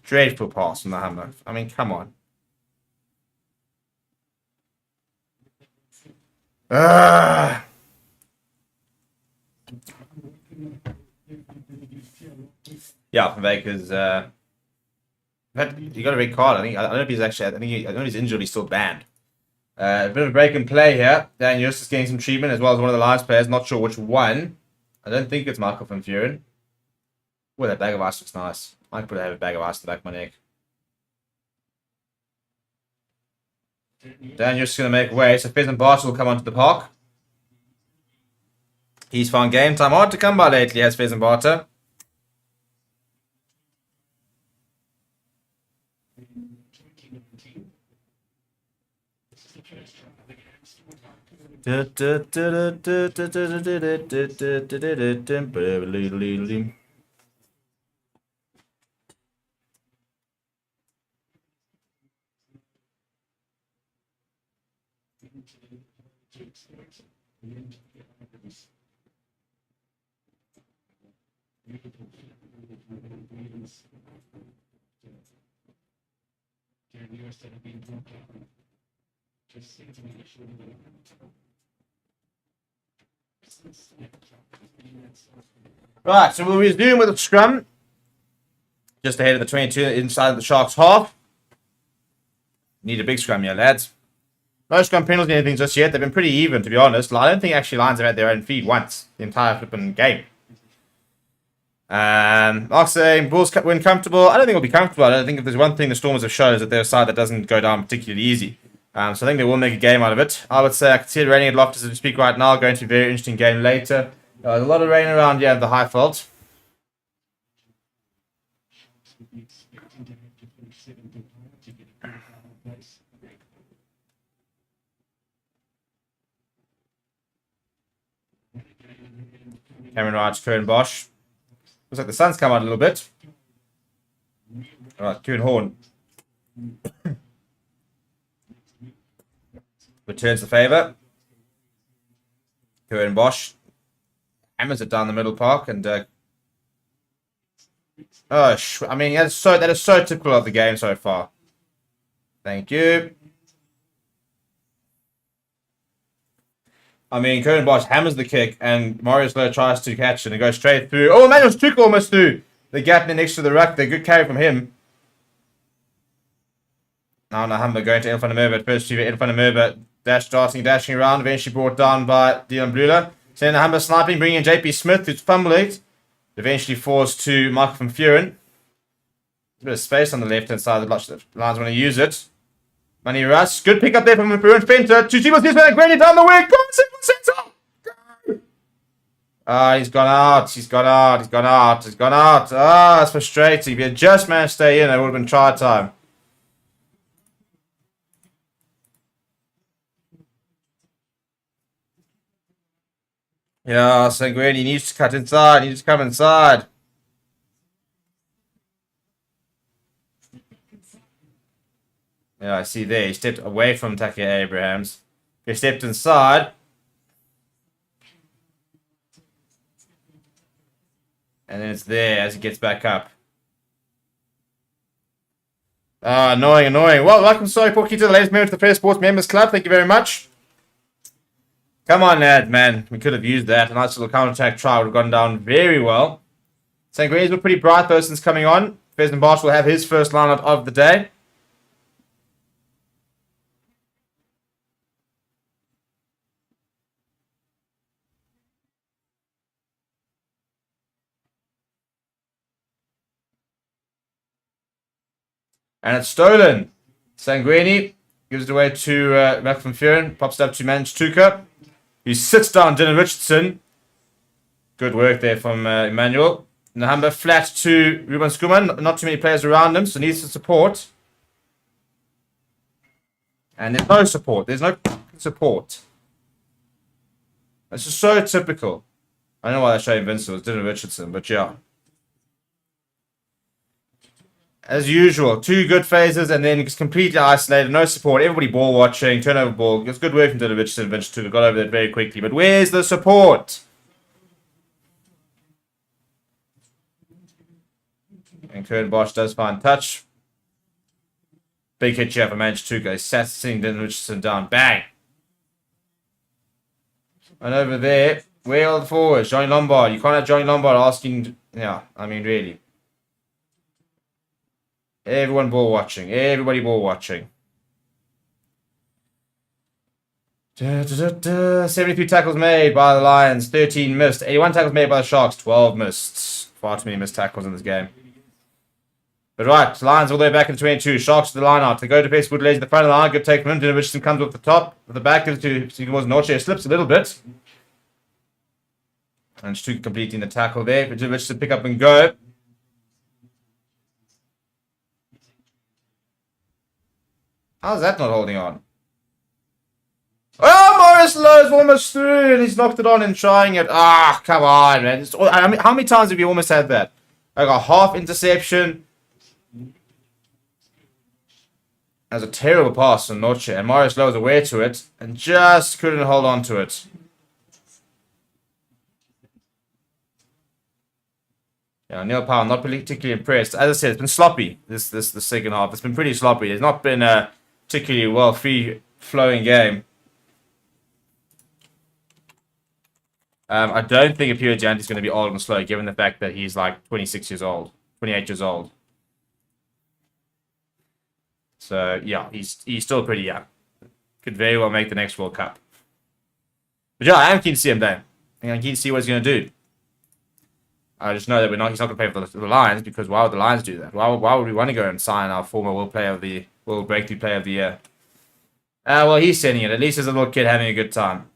Dreadful pass from the Humber. I mean, come on. Yeah, Van Baker's he got a red card. I don't know if he's actually. I don't know if he's injured. He's still banned. A bit of a break in play here. Dan Yost is getting some treatment as well as one of the Lions players. Not sure which one. I don't think it's Michael van Vuren. Well, that bag of ice looks nice. I could have a bag of ice in the back of my neck. Dan Yost is going to make way. So Pheasant Bartle will come onto the park. He's found game time hard to come by lately, has Pheasant Bartle. to exploit the end of the items. Beautiful breeders. Their viewers that have been brought down. Just seems to be a short of the Right, so we'll resume with the scrum. Just ahead of the 22 inside of the Sharks half. Need a big scrum here, lads. No scrum penalty or anything just yet. They've been pretty even, to be honest. I don't think actually Lions have had their own feed once. The entire flipping game. Mark saying Bulls win comfortable. I don't think it'll be comfortable. I don't think if there's one thing the Stormers have shown is that they're a side that doesn't go down particularly easy. So I think they will make a game out of it. I would say I can see it raining at Loftus as we speak right now. Going to be a very interesting game later. There's a lot of rain around here at the high fault. Cameron Wright, Kieran Bosch. Looks like the sun's come out a little bit. Alright, Kieran Horn. Returns the favour. Kieran Bosch. Hammers it down the middle park and I mean that is so typical of the game so far. Thank you. I mean, Kieran Bosch hammers the kick and Marius Lowe tries to catch it and goes straight through. Oh, Emmanuel Stuka almost through the gap next to the ruck. They're good carry from him. Now Nahamba going to Ed van der Merwe. First to Ed van der Merwe. Dashing around. Eventually brought down by Dion Blula. Then Nahamba sniping, bringing in JP Smith, who's fumbled. Eventually falls to Michael van Vuren. A bit of space on the left-hand side. The Lions want to use it. Money Russ. Good pick up there from Van Fenter. Two teams this way. Granny down the wing. Go center. He's gone out. He's gone out. He's gone out. He's gone out. That's frustrating. If he had just managed to stay in, it would have been try time. Yeah, Sanguini needs to cut inside. He needs to come inside. Yeah, I see there. He stepped away from Taki Abrahams. He stepped inside. And then it's there as he gets back up. Annoying. Well, welcome, sorry, Porky, to the latest member to the Fair Sports Members Club. Thank you very much. Come on, lad, man. We could have used that. A nice little counter-attack try would have gone down very well. Sanguini's were pretty bright though since coming on. Fezman Bosch will have his first line-out of the day. And it's stolen. Sanguini gives it away to Mac van Vuren. Pops it up to Manchtuka. He sits down Dylan Richardson. Good work there from Emmanuel. Nahamba flat to Ruben Skuman. Not too many players around him, so needs some support. And there's no support. There's no support. This is so typical. I don't know why they show Invincible. It's Dylan Richardson, but yeah. As usual, two good phases and then just completely isolated, no support, everybody ball watching, turnover ball. It's good work from Dylan Richardson, Vince got over that very quickly. But where's the support? And Kieran Bosch does find touch. Big hit here for Manchtuka. He's sitting Dylan Richardson down. Bang! And over there, where are the forwards? Johnny Lombard. You can't have Johnny Lombard asking... Yeah, I mean, really. Everyone ball watching. Everybody ball watching. 73 tackles made by the Lions. 13 missed. 81 tackles made by the Sharks. 12 missed. Far too many missed tackles in this game. But right, Lions all the way back in 22. Sharks to the line out. They go to base Woodlays at the front of the line. Good take from him. Dylan Richardson comes off the top. With the back gives it to Sigmund Norche. Slips a little bit. And Stu completing the tackle there. But Dylan Richardson pick up and go. How's that not holding on? Oh, Morris Lowe's almost through and he's knocked it on and trying it. Ah, come on, man. How many times have you almost had that? Like a half interception. That was a terrible pass from Noche, and Marius Lowe was aware to it and just couldn't hold on to it. Yeah, Neil Powell not particularly impressed. As I said, it's been sloppy this the second half. It's been pretty sloppy. It's not been a particularly well free flowing game. I don't think Apio Gianti is going to be old and slow, given the fact that he's like 26 years old, 28 years old. So yeah, he's still pretty young. Could very well make the next World Cup. But yeah, I am keen to see him there. I'm keen to see what he's going to do. I just know that he's not going to play for the Lions, because why would the Lions do that? Why would we want to go and sign our former World Breakthrough Player of the Year? Well, he's sending it. At least there's a little kid having a good time.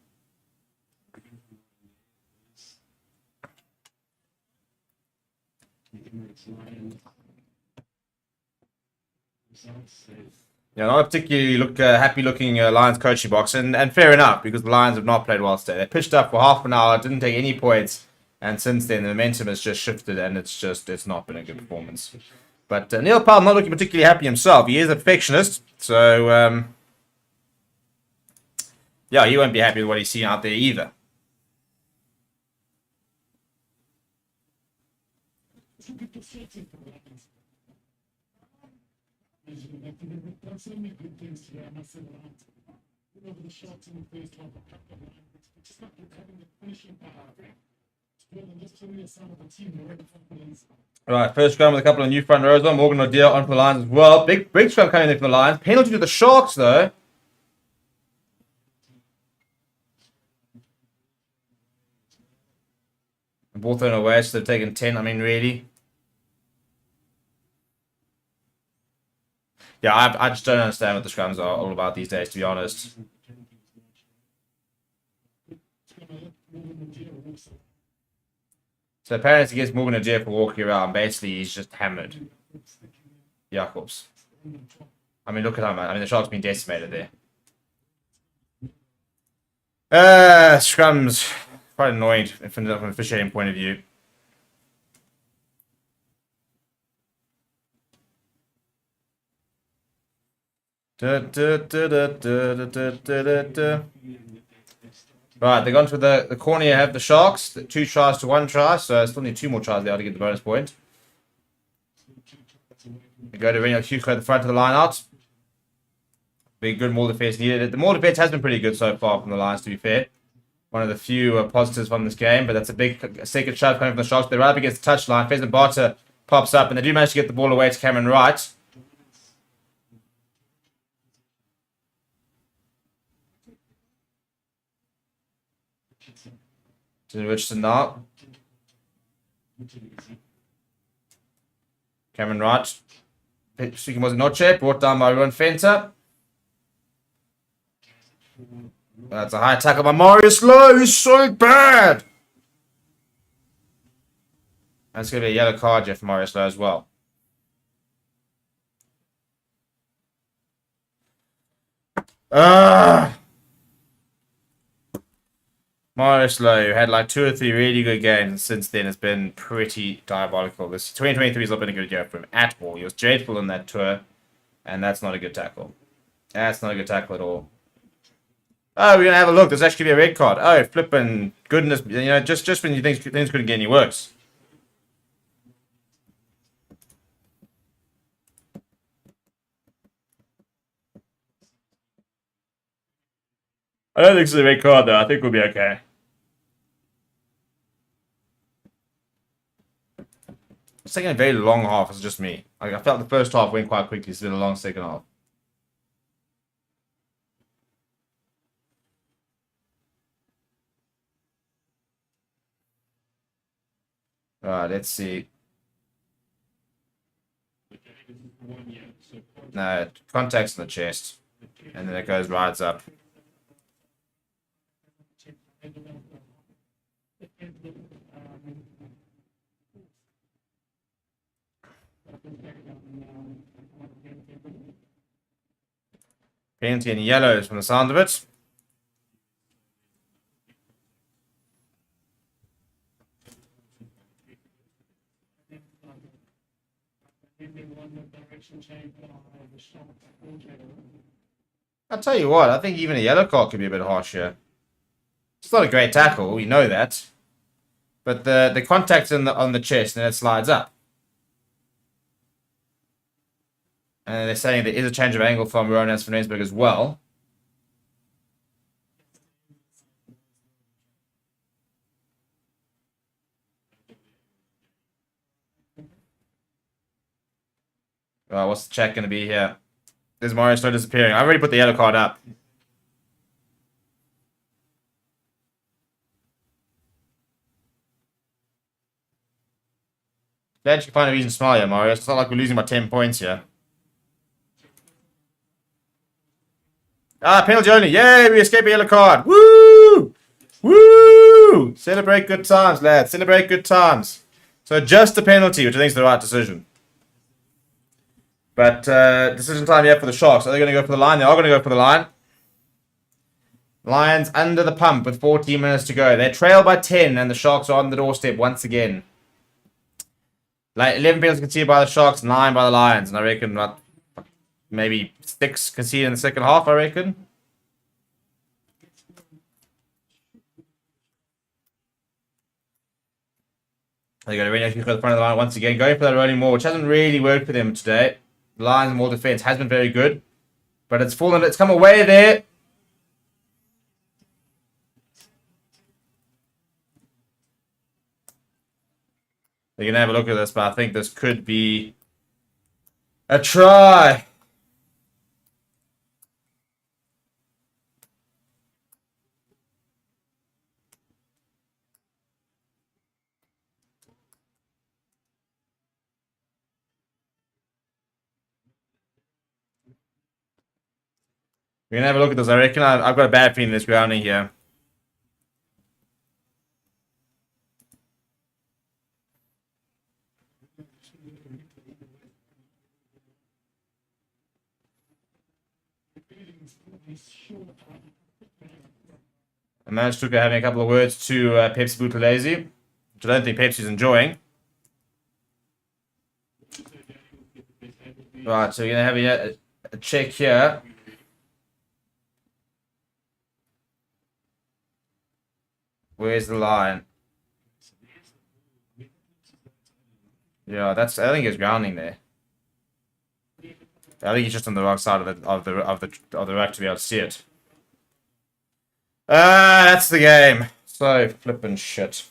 Yeah, not a particularly happy-looking Lions coaching box, and fair enough, because the Lions have not played well today. They pitched up for half an hour, didn't take any points, and since then the momentum has just shifted, and it's not been a good performance. But Neil Powell not looking particularly happy himself. He is a perfectionist, so yeah, he won't be happy with what he's seen out there either. Done so many good things today, I must say. Over the short term, first half, a couple of lines, but just not having the finishing power. Just showing a sign of the team, already confidence. Right, first scrum with a couple of new front rows on. Morgan O'Dear on for the Lions as well. Big scrum coming in from the Lions. Penalty to the Sharks, though. Ball thrown away, so they've taken 10. I mean, really? Yeah, I just don't understand what the scrums are all about these days, to be honest. So apparently against Morgan O'Dear for walking around, basically he's just hammered. Jacobs. I mean, look at him. I mean, the Sharks been decimated there. Scrums. Quite annoying from an officiating point of view. Right, they're gone to the corner. You have the Sharks, 2 tries to 1 try, so still need 2 more tries there to get the bonus point. They go to Renio Hugo at the front of the line out. Big good Maul defense needed. The Maul defense has been pretty good so far from the Lions, to be fair. One of the few positives from this game, but that's a big second shove coming from the Sharks. They're right up against the touchline. Pheasant Barter pops up, and they do manage to get the ball away to Cameron Wright. To Richardson now. Cameron Wright. Speaking was not yet. Brought down by Ruan Fenter. That's a high tackle by Marius Lowe. He's so bad. That's going to be a yellow card here for Marius Lowe as well. Marius Lowe had like 2 or 3 really good games, and since then it's been pretty diabolical. This 2023 has not been a good year for him at all. He was dreadful in that tour, and that's not a good tackle. That's not a good tackle at all. Oh, we're going to have a look. There's actually a red card. Oh, flipping goodness. You know, just when you think things couldn't get any worse. I don't think it's a red card, though. I think we'll be okay. It's taking a very long half. It's just me. Like, I felt the first half went quite quickly. It's been a long second half. Alright, let's see. No, contacts in the chest. And then it goes rides up. Penalty and yellows from the sound of it. I'll tell you what, I think even a yellow card could be a bit harsh here. It's not a great tackle, we know that. But the contact's on the chest and it slides up. And they're saying there is a change of angle from Ronas van Rensburg as well. What's the check going to be here? There's Mario still disappearing. I've already put the yellow card up. Glad you can find a reason to smile here, Mario. It's not like we're losing by 10 points here. Penalty only. Yay, we escaped a yellow card. Woo! Woo! Celebrate good times, lads. Celebrate good times. So just a penalty, which I think is the right decision. But decision time here for the Sharks. Are they going to go for the line? They are going to go for the line. Lions under the pump with 14 minutes to go. They trail by 10 and the Sharks are on the doorstep once again. Like 11 penalties conceded by the Sharks, 9 by the Lions. And I reckon about maybe 6 conceded in the second half, I reckon. They got to really go to the front of the line once again. Going for that rolling more, which hasn't really worked for them today. The Lions more defense has been very good. But it's fallen, it's come away there. They're going to have a look at this, but I think this could be a try. We're going to have a look at this. I reckon I've got a bad feeling this grounding here. And managed to having a couple of words to Pepsi Buthelezi, which I don't think Pepsi's enjoying. Right, so we're going to have a check here. Where's the line? Yeah, I think he's grounding there. I think he's just on the wrong side of the rack to be able to see it. That's the game. So flippin' shit.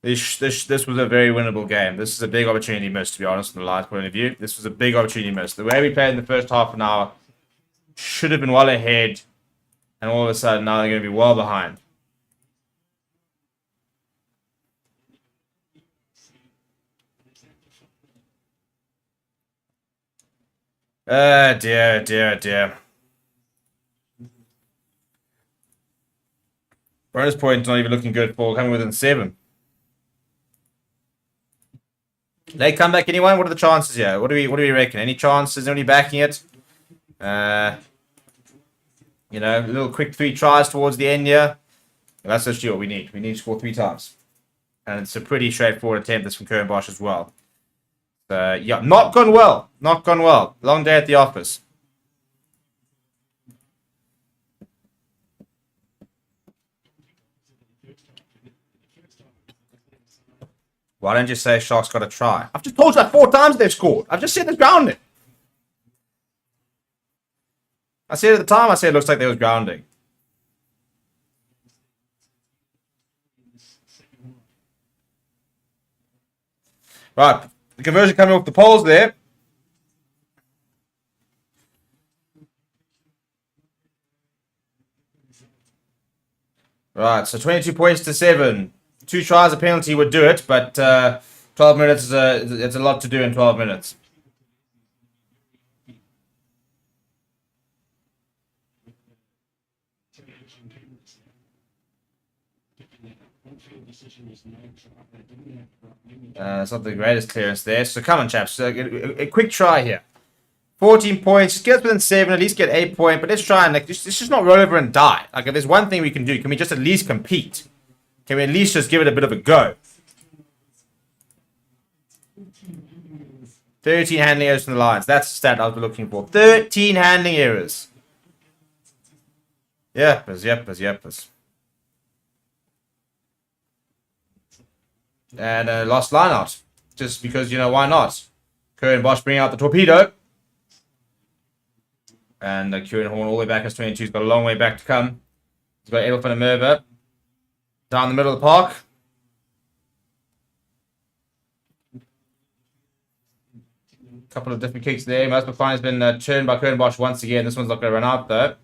This was a very winnable game. This is a big opportunity missed, to be honest, from the Lions' point of view. This was a big opportunity missed. The way we played in the first half an hour should have been well ahead, and all of a sudden now they're going to be well behind. Dear. Bonus points not even looking good for coming within 7. They come back anyone? What are the chances here? What do we reckon? Any chances? Anybody backing it? You know, a little quick 3 tries towards the end here. That's actually what we need. We need to score 3 times. And it's a pretty straightforward attempt this from Kern Bosch as well. Yeah, not gone well. Not gone well. Long day at the office. Why don't you say Sharks got a try? I've just told you that 4 times they've scored. I've just said there's grounding. I said at the time, it looks like there was grounding. Right. The conversion coming off the poles there. Right, so 22 points to 7. 2 tries, a penalty would do it, but 12 minutes it's a lot to do in 12 minutes. It's not the greatest clearance there. So come on, chaps. A quick try here. 14 points. Just get us within 7. At least get 8 points. But let's try and let's just not roll over and die. Like if there's one thing we can do, can we just at least compete? Can we at least just give it a bit of a go? 13 handling errors from the Lions. That's the stat I was looking for. 13 handling errors. Yepers. And lost line out. Just because, why not? Curran Bosch bringing out the torpedo. And Kieran Horn all the way back as 22. He's got a long way back to come. He's got Adolf and Merva down the middle of the park. Couple of different kicks there. Most McFine has been turned by Curran Bosch once again. This one's not going to run out though.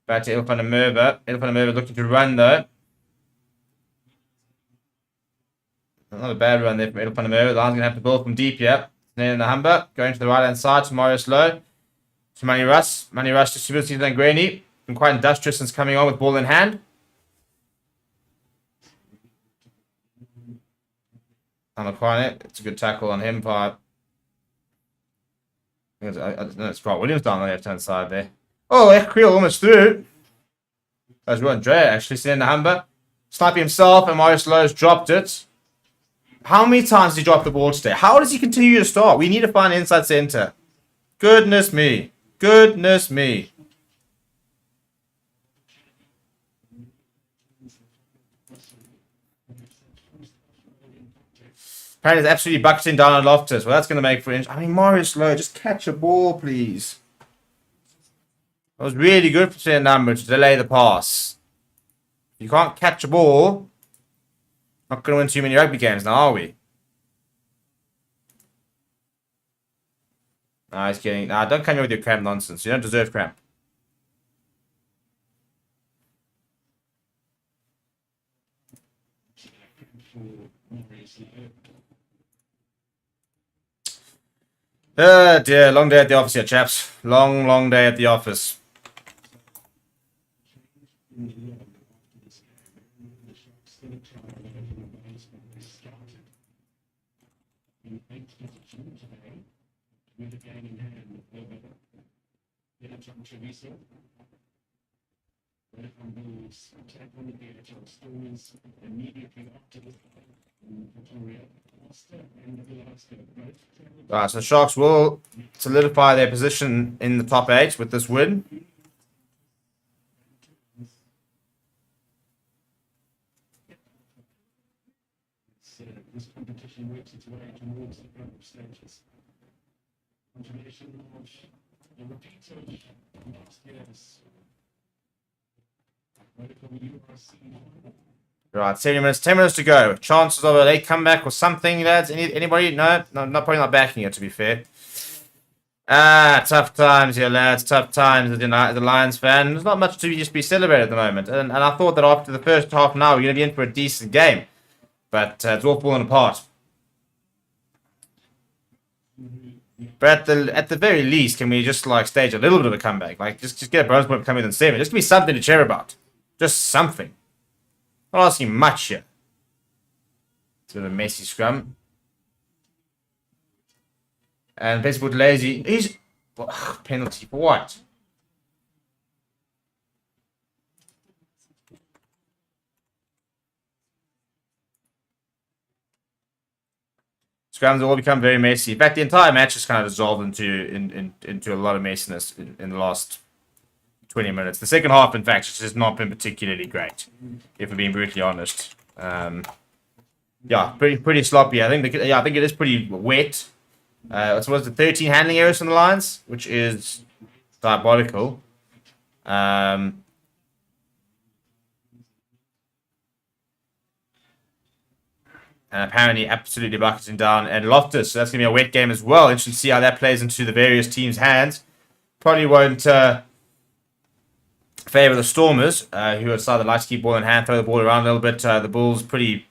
Back to Adolf and Merva. Adolf and Merva looking to run though. Not a bad run there from Adolf and Merva. The line's going to have to build from deep here. Then in the Humber, going to the right hand side to Marius Lowe. To Manny Russ. Manny Russ distributes to Graney. Been quite industrious since coming on with ball in hand. It's a good tackle on him by... it's Scott Williams down the left hand side there. Oh, Creel almost through. That's Ron Dre actually sitting in the Humber. Sniping himself and Marius Lowe's dropped it. How many times did he drop the ball today? How does he continue to start? We need to find an inside centre. Goodness me. Goodness me. Apparently it's absolutely bucketing down on Loftus. Well, that's going to make for inch. I mean, Marius Lowe, just catch a ball, please. That was really good for saying number to delay the pass. You can't catch a ball. Not going to win too many rugby games now, are we? No, he's kidding. Nah, don't come here with your cramp nonsense. You don't deserve cramp. Oh dear, long day at the office here, chaps. Long day at the office. Right, so the Sharks will solidify their position in the top 8 with this win. This competition works its way towards the group stages. Continuation of the repeat of last year's URC. Right, 70 minutes, 10 minutes to go. Chances of a late comeback or something, lads? Anybody? No, probably not backing it, to be fair. Tough times here, lads. Tough times as the Lions fan. There's not much to just be celebrated at the moment. And I thought that after the first half an hour, we're going to be in for a decent game. But it's all falling apart. But at the very least, can we just stage a little bit of a comeback? Just get a bonus point for coming within 7. Just give me something to cheer about. Just something. Not asking much here. It's a bit of a messy scrum. And basically lazy. He's penalty for what? Scrums all become very messy. In fact, the entire match has kind of dissolved into a lot of messiness in the last 20 minutes. The second half, in fact, has just not been particularly great, if we're being brutally honest. Yeah, pretty sloppy. I think it is pretty wet. So was it 13 handling errors from the Lions, which is diabolical. And apparently absolutely bucketing down and Loftus. So that's going to be a wet game as well. Interesting to see how that plays into the various teams' hands. Probably won't favour the Stormers, who decided to like to keep ball in hand, throw the ball around a little bit. The Bulls pretty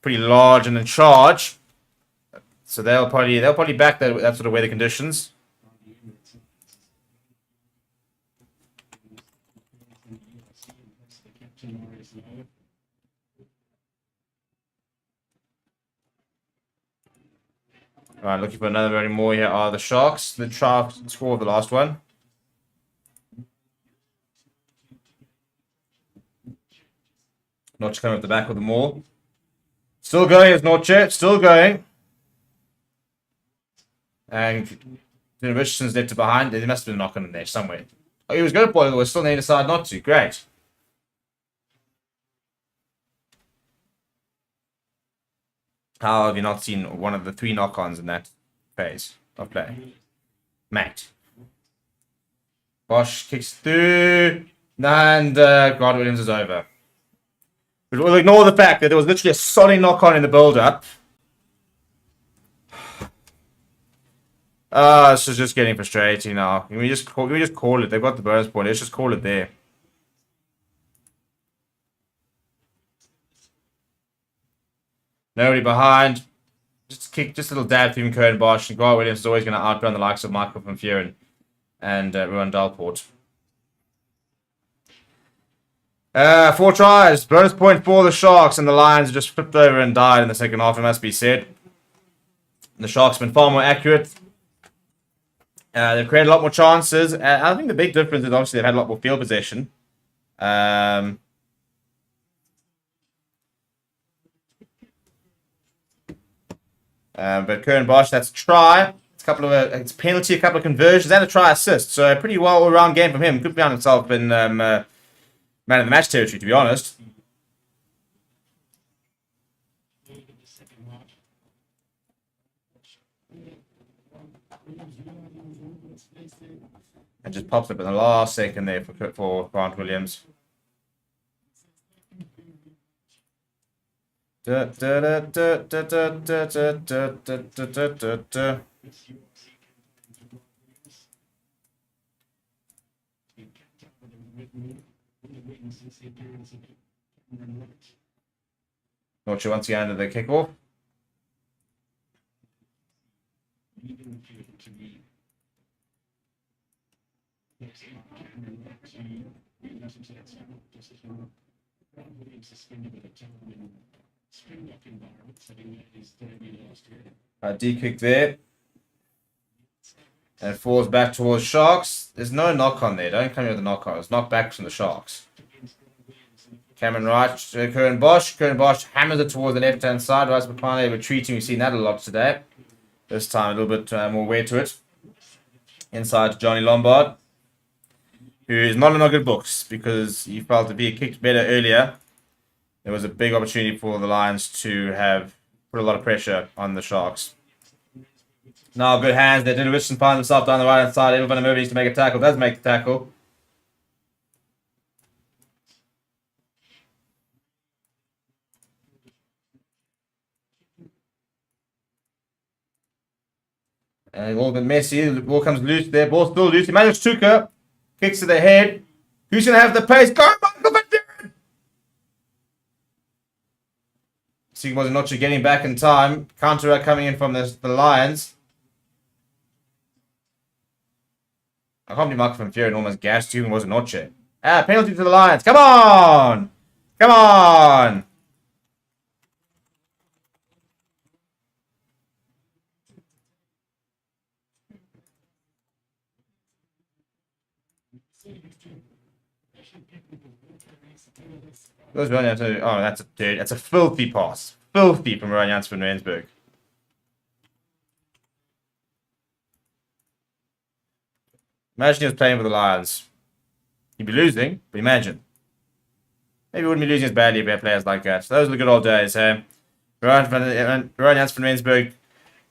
large and in charge. So they'll probably back that sort of weather conditions. Alright, looking for another very more here are the Sharks. The Sharks scored the last one. Not to come at the back with the more. Still going as Norche. Still going. And Richardson's left behind. There must have been a knock on in there somewhere. Oh, he was going to boil, but still decided not to. Great. How have you not seen one of the 3 knock-ons in that phase of play? Mate. Bosch kicks through. And Grant Williams is over. But we'll ignore the fact that there was literally a solid knock-on in the build-up. This is just getting frustrating now. Can we just call it? They've got the bonus point. Let's just call it there. Nobody behind. Just a little dab through Kern Bosch. And Grant Williams is always going to outrun the likes of Michael van Vuren and Ruan Dalport. 4 tries. Bonus point for the Sharks, and the Lions just flipped over and died in the second half, it must be said. The Sharks have been far more accurate. They've created a lot more chances. I think the big difference is obviously they've had a lot more field possession. But Kern Bosch, that's a try. It's penalty, a couple of conversions, and a try assist. So a pretty well all-round game from him. Could be on himself in man of the match territory, to be honest. And just pops up in the last second there for Grant Williams. Norche once again under the kickoff. D-kick there. And it falls back towards Sharks. There's no knock on there. Don't come here with a knock on. It's knocked back from the Sharks. Cameron Wright, Kern Bosch. Kern Bosch hammers it towards the left-hand side. Rice McCartney retreating. We've seen that a lot today. This time a little bit more weight to it. Inside to Johnny Lombard, who is not in our good books because he felt if he had kicked better earlier, there was a big opportunity for the Lions to have put a lot of pressure on the Sharks. Now, good hands there. Dylan Richardson finds himself down the right-hand side. Edel van der Merwe needs to make a tackle. Does make the tackle. And all a bit messy. The ball comes loose there. Ball still loose. Emmanuel Stuka kicks to the head. Who's going to have the pace? Go, Michael van Vuren! See, was not getting back in time. Counter coming in from the Lions. I can't believe Michael van Vuren almost gassed you and wasn't Noche. Penalty to the Lions. Come on! Come on! Oh, that's a dude. That's a filthy pass. Filthy from Ryan Jans van Rensburg. Imagine he was playing with the Lions. He'd be losing, but imagine. Maybe he wouldn't be losing as badly if we had players like that. So those are the good old days, Ryan Jans van Rensburg,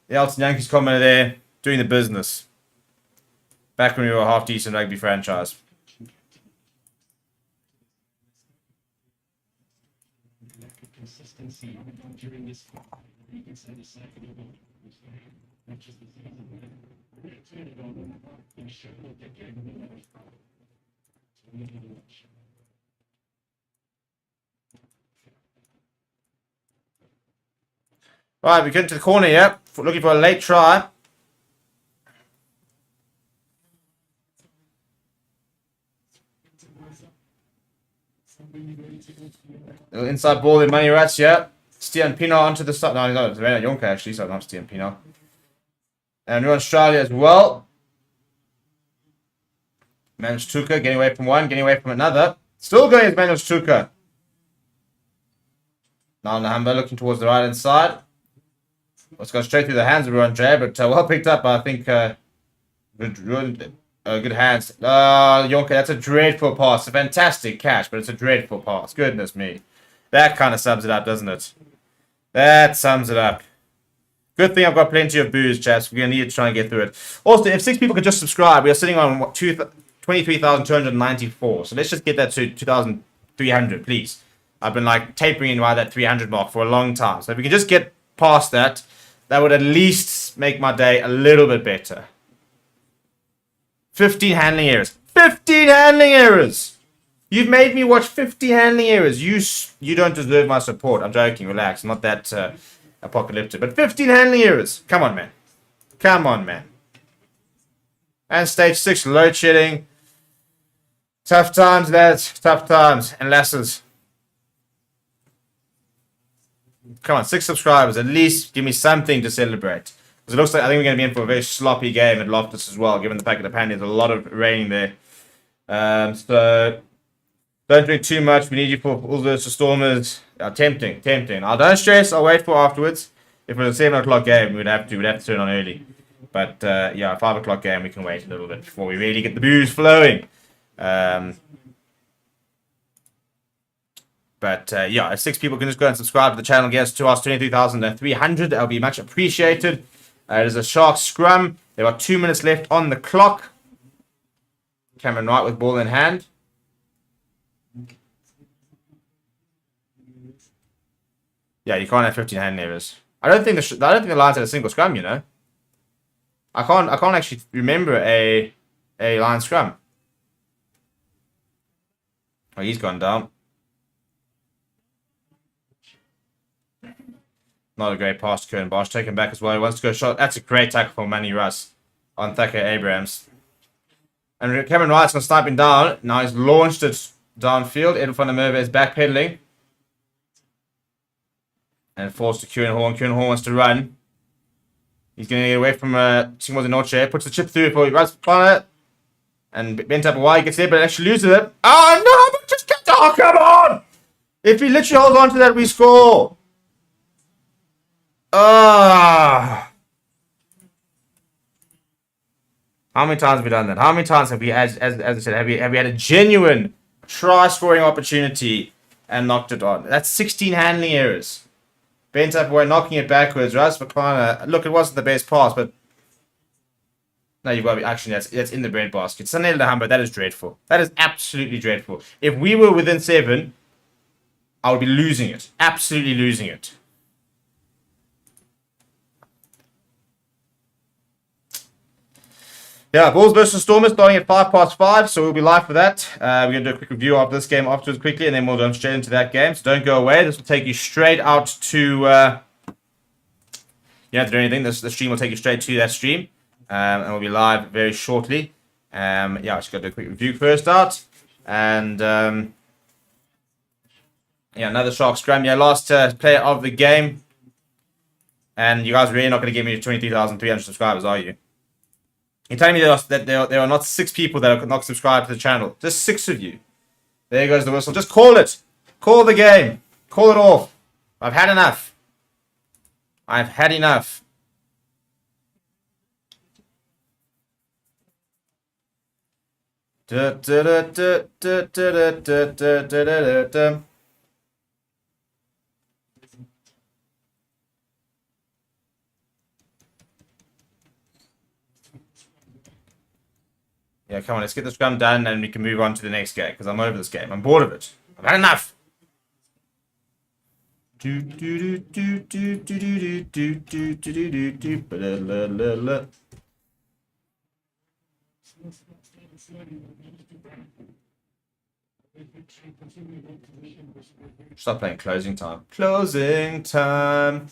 the Elton Yankees comment there, doing the business. Back when we were a half-decent rugby franchise. Consistency during this you can say the second which is the turn it on and show what they're capable of. Right, we get to the corner here, looking for a late try. Little inside ball in Manny Rats, yeah. Stian Pino onto the side. No, no, it's Rena Jonker actually, so not Stian Pino. And we're on Australia as well. Manuel Stuka getting away from one, getting away from another. Still going as Manuel Stuka. Now Nahamba looking towards the right hand side. Let's go straight through the hands of Jay, but well picked up. I think good hands. Yonka, that's a dreadful pass. A fantastic catch, but it's a dreadful pass. Goodness me. That kind of sums it up, doesn't it? That sums it up. Good thing I've got plenty of booze, chaps. We're going to need to try and get through it. Also, if 6 people could just subscribe, we are sitting on 23,294. So let's just get that to 2,300, please. I've been like tapering in by that 300 mark for a long time. So if we can just get past that, that would at least make my day a little bit better. 15 handling errors. 15 handling errors! You've made me watch 50 handling errors. You don't deserve my support. I'm joking. Relax. I'm not that apocalyptic. But 15 handling errors. Come on, man. Come on, man. And stage 6, load shedding. Tough times, lads. Tough times. And lasses. Come on, 6 subscribers. At least give me something to celebrate. Because it looks like I think we're going to be in for a very sloppy game at Loftus as well, given the fact that apparently there's a lot of rain there. So don't drink too much. We need you for all the Stormers. Tempting. Don't stress. I'll wait for afterwards. If it was a 7 o'clock game, we'd have to turn on early. But yeah, 5 o'clock game, we can wait a little bit before we really get the booze flowing. But yeah, if 6 people can just go and subscribe to the channel, get us to us 23,300. That would be much appreciated. It is a Sharks scrum. There are 2 minutes left on the clock. Cameron Wright with ball in hand. Yeah, you can't have 15 hand errors. I don't think the Lions had a single scrum. You know, I can't actually remember a Lions scrum. Oh, he's gone down. Not a great pass to Kern Bosch. Taken back as well. He wants to go shot. That's a great tackle from Manny Russ on Thacker Abrahams. And Cameron Wright's going to snipe him down. Now he's launched it downfield. Ed van der Merwe is backpedaling. And falls to Kieran Horn. Kieran Horn wants to run. He's going to get away from Singwaz Noche. Puts the chip through for Russ Bonner. And bent up a while. He gets there, but actually loses it. Oh, no! But just get... Oh, come on! If he literally holds on to that, we score. How many times have we done that? How many times have we, as I said, have we had a genuine try-scoring opportunity and knocked it on? That's 16 handling errors. Bent up away, knocking it backwards. Russ McClana, look, it wasn't the best pass, but no, you've got to be actually that's in the breadbasket. Sunil Lahamba, that is dreadful. That is absolutely dreadful. If we were within 7, I would be losing it. Absolutely losing it. Yeah, Bulls versus Stormers starting at 5:05, so we'll be live for that. We're going to do a quick review of this game afterwards quickly, and then we'll jump straight into that game. So don't go away. This will take you straight out to... you don't have to do anything. The stream will take you straight to that stream, and we'll be live very shortly. Yeah, I just got to do a quick review first out. And yeah, another Shark scrum. Yeah, last player of the game. And you guys are really not going to give me 23,300 subscribers, are you? You're telling me that there are not 6 people that are not subscribed to the channel. Just 6 of you. There goes the whistle. Just call it. Call the game. Call it off. I've had enough. I've had enough. Yeah, come on, let's get the scrum done and we can move on to the next game because I'm over this game. I'm bored of it. I've had enough. Stop playing closing time. Closing time.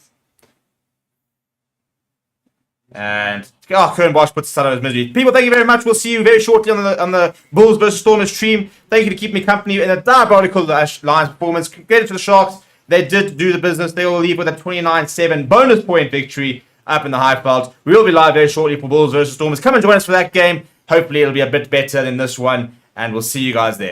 And Kern Bosch puts us out of his misery. People, thank you very much. We'll see you very shortly on the Bulls versus Stormers stream. Thank you to keep me company in a diabolical Lions performance. Credit to the Sharks. They did do the business. They will leave with a 29-7 bonus point victory up in the high felt. We will be live very shortly for Bulls versus Stormers. Come and join us for that game. Hopefully it'll be a bit better than this one. And we'll see you guys there.